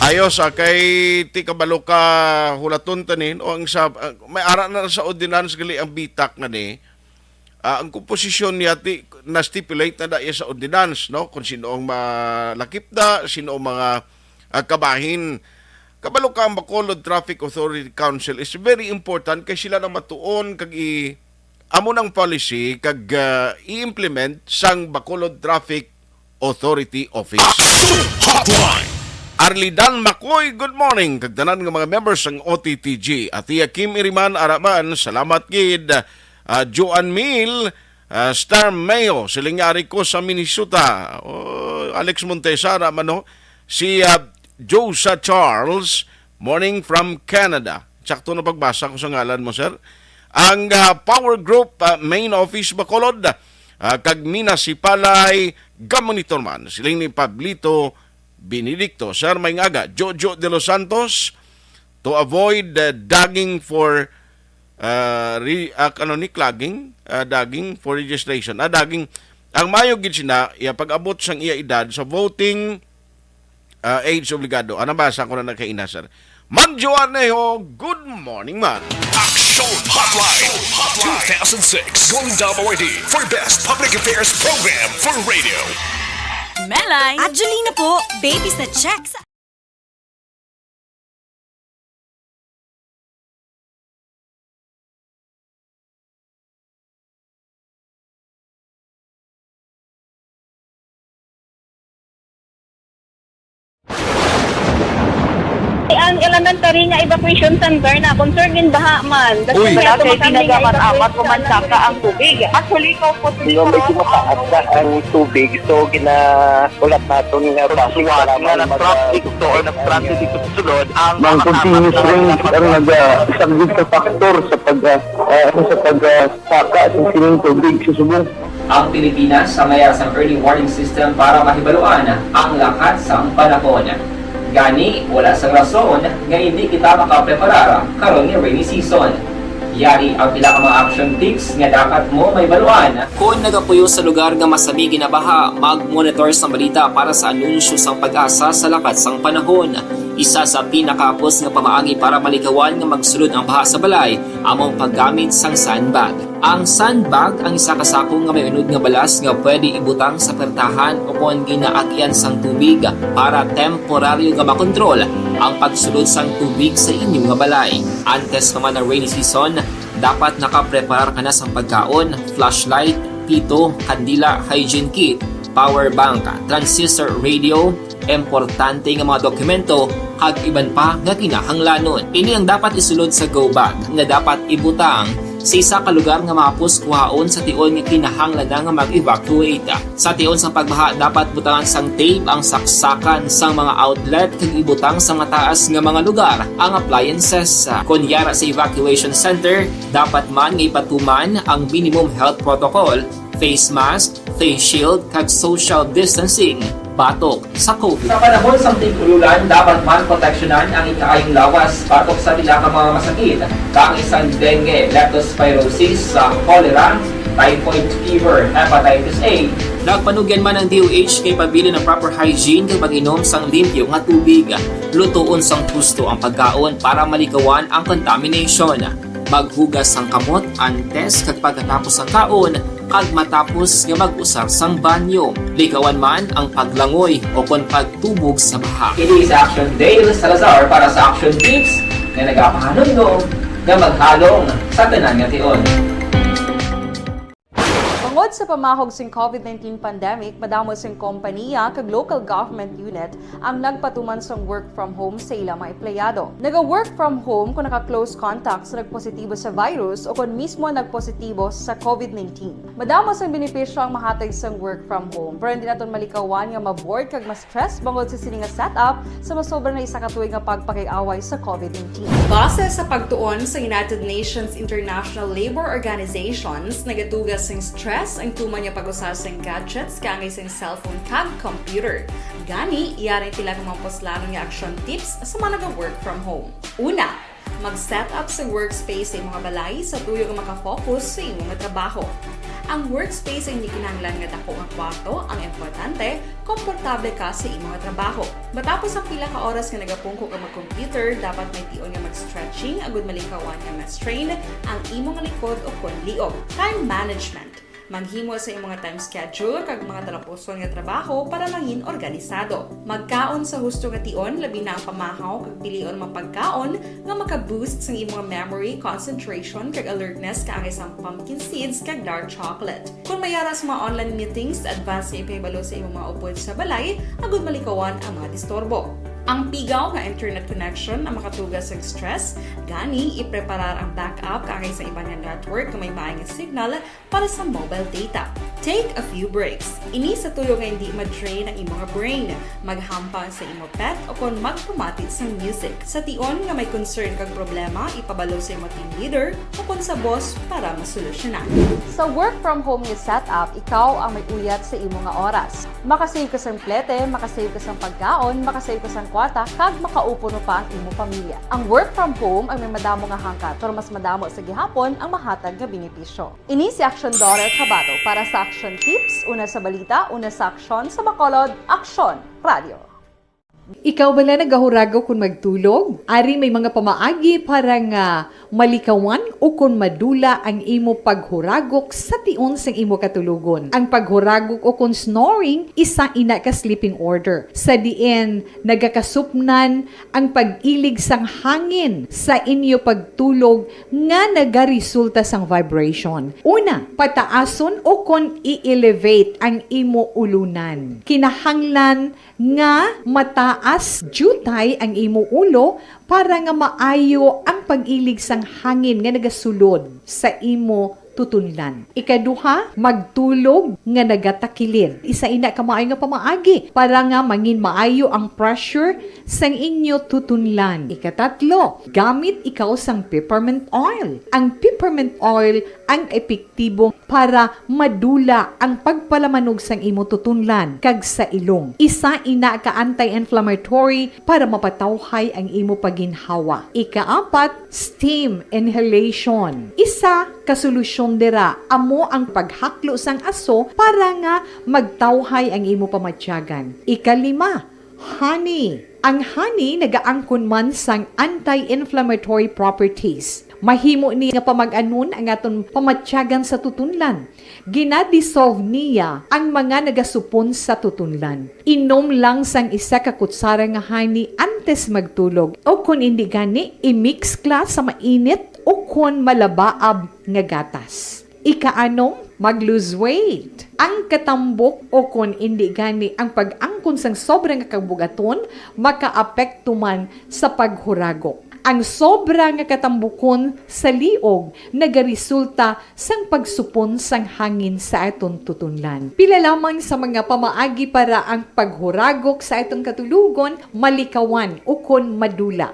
Ayos kay ti kabalo ka hulaton tanin o ang sa may ara na sa ordinance gali ang bitak na ni ang komposisyon niya ti na stipulate na daya sa ordinance no kung sino ang malakip da, sino ang mga kabahin. Kabalo ka ang Bacolod Traffic Authority Council is very important kay sila na matuon kag amo ng policy kag i-implement sang Bacolod Traffic Authority Office. Arlidan Makoy, good morning. Kagdanan ng mga members ng OTTG. At Kim Iriman Araman, salamat kid. Joan Mil, Star Mayo, silingyari ko sa Minnesota. Alex Montesa, Araman, no? Si Josa Charles, morning from Canada. Sakto na pagbasa ko sa ngalan mo, sir. Ang Power Group Main Office Bacolod, kag Mina Sipalay, Gamonitor man, siling ni Pablito Benedicto. Sir, may ngaga, Jojo de los Santos, to avoid dagging for dagging for registration. Dagging, ang mayo gid sina, pag-abot sang iya edad sa voting age obligado. Basa ko na nakaina, sir. Manjo Arnejo, good morning, man. Action Hotline 2006 Golden Dome Awardee for Best Public Affairs Program for Radio. Melay! At Jolina po, babies na checks. Ang elementary nga evacuation center na concern din baha man. Uy. Kasi tinagaman amat kumansaka ang tubig. Actually, ko po Medyo mataas na ang tubig, so ginaulat natin nga pasiwala nga ng traffic to or ng-transit dito sa sulod ang continuous rain ang nag-sagbit sa factor sa pagsaka sa sining tubig sa subong. Ang Pilipinas sa mayas ang early warning system para mahibaluan ang lakat sa panahon. Gani, wala sa rason nga hindi kita makapreparar karon ni rainy season. Yari ang pila ka mga action tips nga dapat mo may baluan. Kung nagapuyo sa lugar nga masabi ginabaha, mag-monitor sa balita para sa anunsyo sang pag-asa sa lakat sang panahon. Isa sa pinakapos nga pamaagi para malikawan nga magsulod ang baha sa balay, among paggamit sang sandbag. Ang sandbag ang isa kasakong nga may unod nga balas nga pwede ibutang sa pertahan upon ginaagyan sang tubig para temporaryo nga makontrol ang pagsulod sang tubig sa inyong nga balay. Antes naman ng rainy season, dapat nakapreparar ka na sa pagkaon, flashlight, pito, kandila, hygiene kit, power bank, transistor radio, importante nga mga dokumento, kag iban pa nga kinahanglanon. Ini ang dapat isulod sa go bag nga dapat ibutang sa isa ka lugar nga mapus kuhaon sa tion nga kinahanglan nga mag-evacuate. Sa tion sa pagbaha dapat butangan sang tape ang saksakan sang mga outlet kag ibutang sa mataas nga mga lugar ang appliances. Kunyara sa evacuation center, dapat man nga ipatuman ang minimum health protocol, face mask, face shield kag social distancing. Batok sa COVID. Sa panahon sa tig-ululan, dapat man proteksyonan ang ikaayong lawas batok sa pila ka mga masakit. Kang isang dengue, leptospirosis, cholera, typhoid fever, hepatitis A. Nagpanugyan man ang DOH kay pabili ng proper hygiene kay pag-inom sang limpyo nga tubig. Lutuon sang husto ang pagkaon para malikawan ang contamination. Maghugas sang kamot antes kag pagkatapos ang kaon kag matapos nga mag-usar sang banyo. Likawan man ang paglangoy o kon pagtubog sa baha. Kini sa Action Dale Salazar para sa Action Tips nga nagapahanong nga maghalong sa tanan nga tion. Tungod sa pamahog sing COVID-19 pandemic, madamo sing kompanya kag local government unit ang nagpatuman sang work from home sa ilang mga empleyado. Naga-work from home kung naka-close contact sa nagpositibo sa virus o kung mismo nagpositibo sa COVID-19. Madamo sang benepisyo ang mahatag sang work from home, pero hindi naton malikawan nga ma-bored kag ma-stress bangod sa sini nga setup sa masobra na isa ka tuig nga pagpakiaway sa COVID-19. Base sa pagtuon sa United Nations International Labour Organizations, nagatugas sang stress, ang tuman niya pag-usar sa gadgets kangay sa cellphone kag computer. Gani, iyari tila kung maposlano nga action tips sa mga nag-work from home. Una, mag-set up sa workspace sa imong balay sa tuyo nga makafocus sa imong trabaho. Ang workspace ay hindi kinahanglan nga dako nga kwarto, ang importante, komportable ka sa imong trabaho. Matapos ang pila ka oras nga nagapungko ka mag-computer, dapat may tion nga mag-stretching agud malikawan nga ma-strain ang imong likod o kon liog. Time management. Maghimo sa imong time schedule kag mga talapuson nga trabaho para langin organisado. Magkaon sa husto nga tion, labi na ang pamahaw kag pilion mapagkaon nga maka-boost sa imong memory, concentration kag alertness kaangay sa pumpkin seeds kag dark chocolate. Kung mayara sa mga online meetings, advance nga ipahibalo sa imong mga upod sa balay, agud malikawan ang mga disturbo. Ang pigaw nga internet connection ang makatugas sa stress, gani ipreparar ang backup kaangay sa ibang nga network nga may maayong signal para sa mobile data. Take a few breaks. Ini sa tuyo nga hindi ma-drain ang imong brain, maghampang sa imong pet o kon magpamati sa music. Sa tion nga may concern kag problema, ipabalo sa imong team leader o kon sa boss para masolusyonan. Sa work from home nga setup, ikaw ang may uyat sa imong nga oras. Makasave ka sa plete, makasave ka sa pagkaon, makasave ka sa kwarta, kag makaupo no pa ang imong pamilya. Ang work from home ay may madamo nga hangkat, pero mas madamo sa gihapon ang mahatag nga benepisyo. Ini si Action Daughter Cabato para sa Action Tips, una sa balita, una sa aksyon sa Bacolod, Aksyon Radio. Ikaw bala nagahurago kung magtulog? Ari may mga pamaagi para nga malikawan o kung madula ang imo paghuragok sa tion sang imo katulugon. Ang paghuragok o kung snoring, isa ina ka sleeping order. Sa diin, nagakasupnan ang pag-ilig sang hangin sa inyo pagtulog nga nagaresulta sang vibration. Una, pataason o kung i-elevate ang imo ulunan. Kinahanglan nga mataas jutay ang imo ulo para nga maayo ang pag-ilig sang hangin nga nagasulod sa imo tutunlan. Ikaduha, magtulog nga nagatakilid. Isa ina ka maayo nga pamaagi para nga mangin maayo ang pressure sang inyo tutunlan. Ikatatlo, gamit ikaw sang peppermint oil. Ang peppermint oil ang epektibo para madula ang pagpalamanog sang imo tutunlan kag sa ilong. Isa ina ka anti-inflammatory para mapatawhay ang imo paginhawa. Ikaapat, steam inhalation. Isa ka solusyon dira amo ang paghaklo sang aso para nga magtawhay ang imo pamatyagan. Ikalima, honey. Ang honey nagaangkon man sang anti-inflammatory properties. Mahimo ni nga pamag-anon ang aton pamatyagan sa tutunlan. Ginadissolve niya ang mga nagasupon sa tutunlan. Inom lang sang isa ka kutsara nga honey antes magtulog. O kung hindi gani, i-mix kla sa mainit o kung malabaab nga gatas. Ikaanom, mag-lose weight. Ang katambok o kung hindi gani ang pag-angkon sang sobrang kabugaton, makaapekto man sa paghuragok. Ang sobra nga katambukon sa liog nagaresulta sang pagsupon sang hangin sa aton tutunlan. Pila lamang sa mga pamaagi para ang paghuragok sa aton katulugon malikawan o kon madula.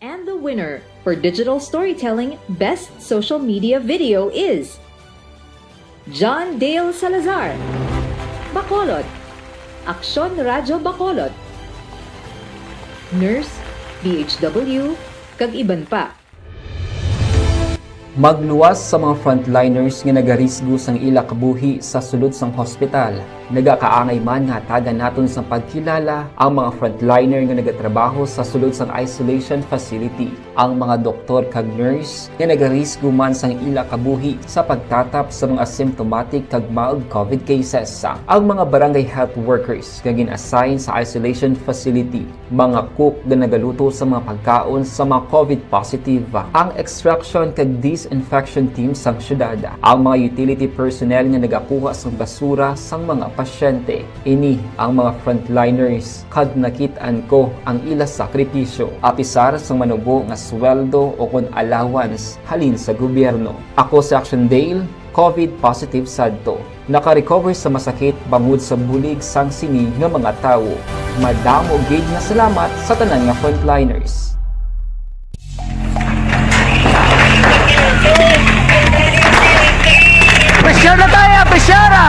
And the winner for Digital Storytelling Best Social Media Video is John Dale Salazar, Bacolod, Aksyon Radyo Bacolod, Nurse, DHW, kag iban pa. Magluwas sa mga frontliners nga nagarisgo sang ila kabuhi sa sulod sang hospital. Nagakaangay man nga tagan naton sa pagkilala ang mga frontliner nga nagatrabaho sa sulod sang isolation facility. Ang mga doktor kag nurse nga nagarisgo man sang ila kabuhi sa pagtatap sa mga symptomatic kag mild COVID cases. Ang mga barangay health workers nga gin-assign sa isolation facility, mga cook nga nagaluto sa mga pagkaon sa mga COVID positive, ang extraction kag disinfection team sang syudad, ang mga utility personnel nga nagakuha sang basura sang mga pasyente. Ini ang mga frontliners kad nakitaan ko ang ila sakripisyo apisar sang manubo nga sweldo o kon allowance halin sa gobyerno. Ako si Action Dale, COVID positive sadto. Naka-recover sa masakit bangod sa bulig sang sini nga mga tawo. Madamo gid nga salamat sa tanan nga frontliners. Pasyal na tayo! Pasyara!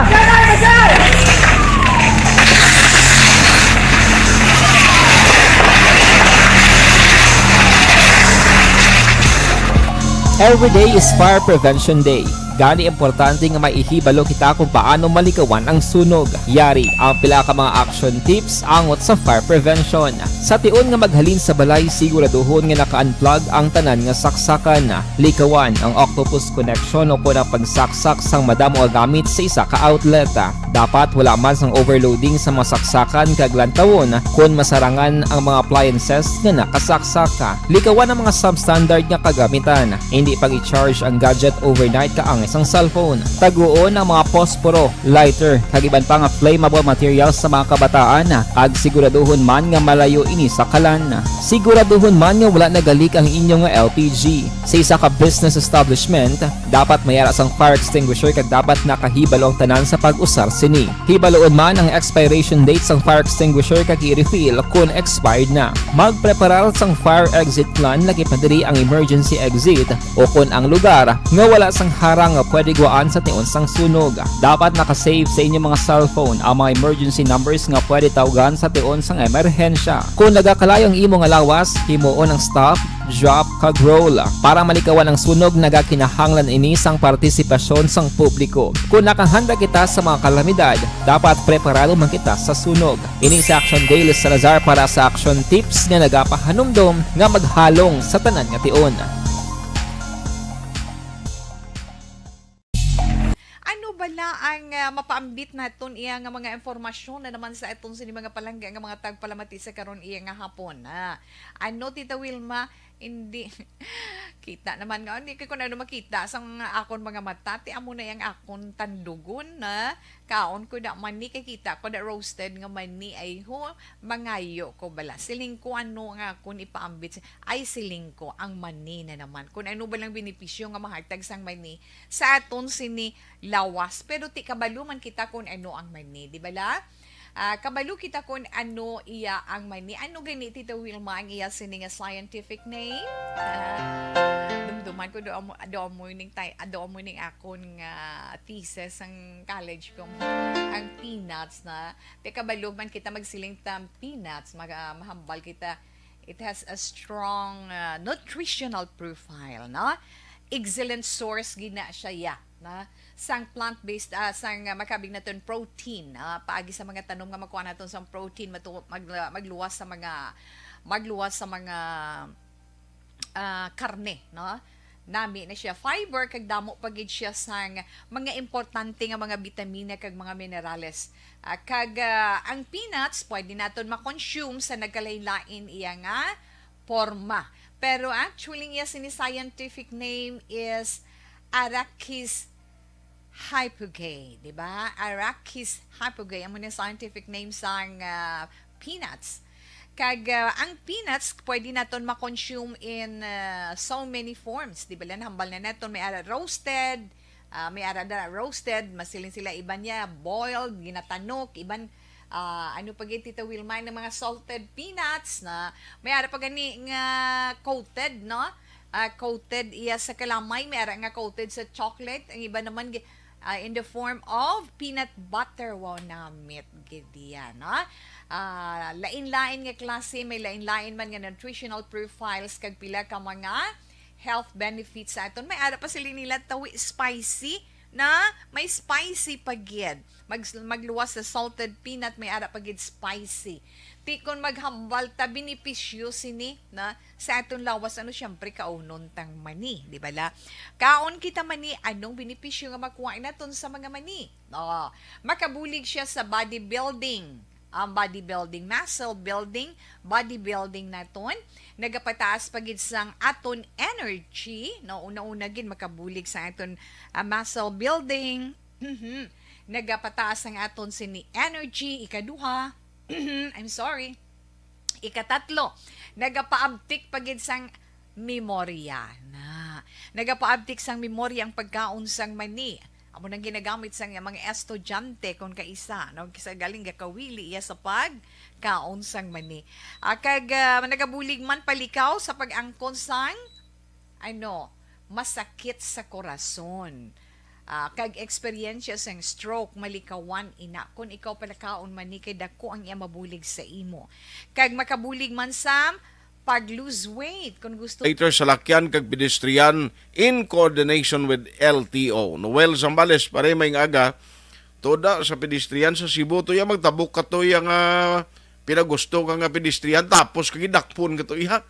Every day is Fire Prevention Day. Gani importante nga maihibalo kita kung paano malikawan ang sunog. Yari ang pila ka mga action tips angot sa fire prevention. Sa tion nga maghalin sa balay, siguraduhon nga naka-unplug ang tanan nga saksakan. Likawan ang octopus connection o kung ang pagsaksak sang madamo nga gamit sa isa ka outlet. Dapat wala man sang overloading sa mga saksakan kag lantawon kung masarangan ang mga appliances nga nakasaksaka. Likawan ang mga substandard nga kagamitan. Hindi pag i-charge ang gadget overnight kaang isang cellphone. Taguon ang mga posporo, lighter, kag iban pa nga flammable materials sa mga kabataan. Ag siguraduhon man nga malayo ini sa kalan. Siguraduhon man nga wala nagalik ang inyong LPG. Sa isa ka business establishment, dapat mayara sang fire extinguisher kag dapat nakahibalo ang tanan sa pag-usar sini. Hibaloon man ang expiration date sang fire extinguisher kag i-refill kung expired na. Magpreparar sang fire exit plan lagi pa diri ang emergency exit o kung ang lugar nga wala sang harang nga pwede guwaan sa tion sang sunog. Dapat nakasave sa inyong mga cellphone ang mga emergency numbers nga pwede tawagan sa tion sang emerhensya. Kung nagakalayo ang imong lawas, himuon ang stop, drop, kag roll. Para malikawan ang sunog, nagakinahanglan ini sang partisipasyon sang publiko. Kung nakahanda kita sa mga kalamidad, dapat preparado man kita sa sunog. Ini sa Action Daily Salazar para sa action tips nga nagapahanumdom nga maghalong sa tanan nga tion. Bala ang mapaambit naton iya nga mga informasyon na naman sa itong sini mga palangga nga mga tagpalamati sa karon iya nga hapon. Ano Tita Wilma, hindi kita naman nga hindi ko na makita sang akon mga mata ti amo na yang akon tandugon na kaon ko da mani kay kita ko da roasted nga mani ay ho mangayo ko bala siling ko ano nga akon ipaambit ay siling ko ang mani na naman kun ano balang benepisyo nga mahatag sang mani sa aton sini lawas pero ti kabalo man kita kun ano ang mani di bala. Kabalo kita kung ano iya ang mani. Ano gani Tita Wilma ang iya sini nga scientific name? Dumduman ko doon mo ning akon nga thesis ang college ko. Ang peanuts na. Te kabalo man kita magsiling tam peanuts. Mahambal kita. It has a strong nutritional profile. No? Excellent source gina siya ya. Na sang plant-based sang makabig naton protein paagi sa mga tanom nga makuha naton sang protein magluwas sa mga karne no nami na siya fiber kag damo pagid siya sang mga importante nga mga bitamina kag mga minerales kag ang peanuts pwede naton ma-consume sa nagkalain-lain iya nga porma pero actually iya sini scientific name is Arachis hypogae, di ba? Arachis hypogae, ang mga scientific name sang peanuts. Kag ang peanuts pwede naton ma-consume in so many forms, di ba? Hambal na naton may ara roasted, masilin sila iban niya boiled, ginatanok, iban ano pag Tita Wilma ng mga salted peanuts na may ara pa gani nga coated, no? Coated iya sa kalamay, may ara nga coated sa chocolate, ang iba naman in the form of peanut butter. Wow, namit gidiya, no? Lain-lain nga klase, may lain-lain man nga nutritional profiles kag pila ka mga health benefits sa aton. May ara pa sila nila tawi spicy na may spicy pagid. Magluwas sa salted peanut, may ara pagid spicy. Tikon maghambal ta benepisyo sini na sa aton lawas ano syempre kaunon tang mani, di ba la? Kaon kita mani anong benepisyo nga makuha naton sa mga mani? Makabulig siya sa bodybuilding. Ang bodybuilding, muscle building, bodybuilding naton nagapataas pagid sang aton energy, no una-una gid makabulig sa aton muscle building. Nagapataas ang aton sini energy ikaduha. Ikatatlo, nagapaabtik pagid sang memorya na. Nagapaabtik sang memorya ang pagkaon sang mani. Amo nang ginagamit sang mga estudyante kung kaisa, no? Kisa galing gakawili iya sa pagkaon sang mani. Kag nagabulig man palikaw sa pag-angkon sang masakit sa korason. kag eksperyensya sang stroke malikawan ina kung ikaw palakaon man ni kay dako ang iya mabulig sa imo. Kag makabulig man sam pag lose weight kung gusto Later sa lakyan kag pedestrian in coordination with LTO. Noel Zambales pare may aga toda sa pedestrian sa Cebu to yung magtabok ka to yung pinagusto ka nga pedestrian tapos kagidakpon ka to iha.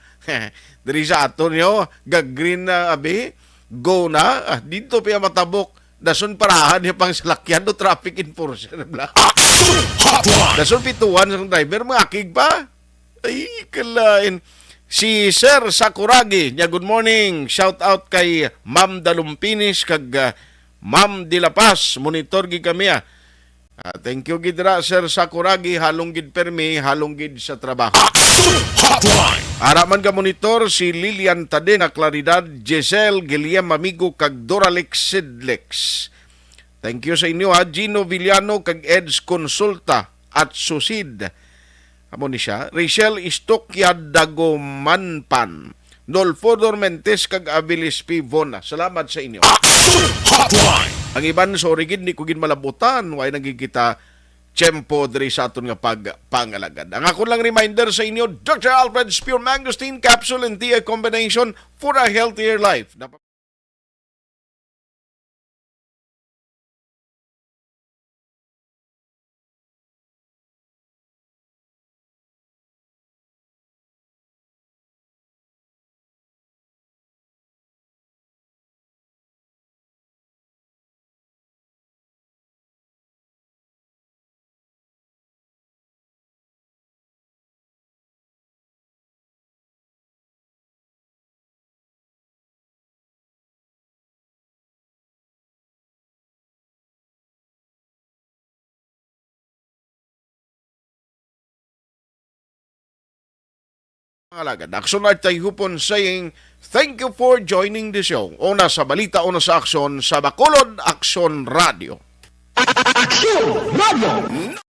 Diri sa ato niyo gag-green na abi go na dito pa matabok dason parahan niya pang salakyan do traffic enforcer bla. Dason pituan ng driver makakig pa. Ay kalain. Si Sir Sakuragi, niya good morning. Shout out kay Ma'am Dalumpinis kag Ma'am De La Paz. Monitor gid kami thank you gid ra Sir Sakuragi, halong gid permi, halong gid sa trabaho. Ara man ka monitor si Lilian Tade na Claridad, Giselle Guillem Amigo kag Doralex Sidlex. Thank you sa inyo Gino Villano kag Eds Consulta at Susid. Amo ni siya. Rachel Istokya Dagomanpan. Nolfo Dormentes kag Abilis P. Vona. Salamat sa inyo. Ang iban, sorry gid, ni ko gid malabutan. Way nagkikita tiyempo diri sa aton nga pagpangalagad. Ang ako lang reminder sa inyo, Dr. Alfred's Pure Mangosteen Capsule and Tea Combination for a healthier life. Alagad. Aksyon at hupon saying, thank you for joining the show. Una sa balita, una sa aksyon, sa Bacolod Aksyon Radio. Aksyon Radio!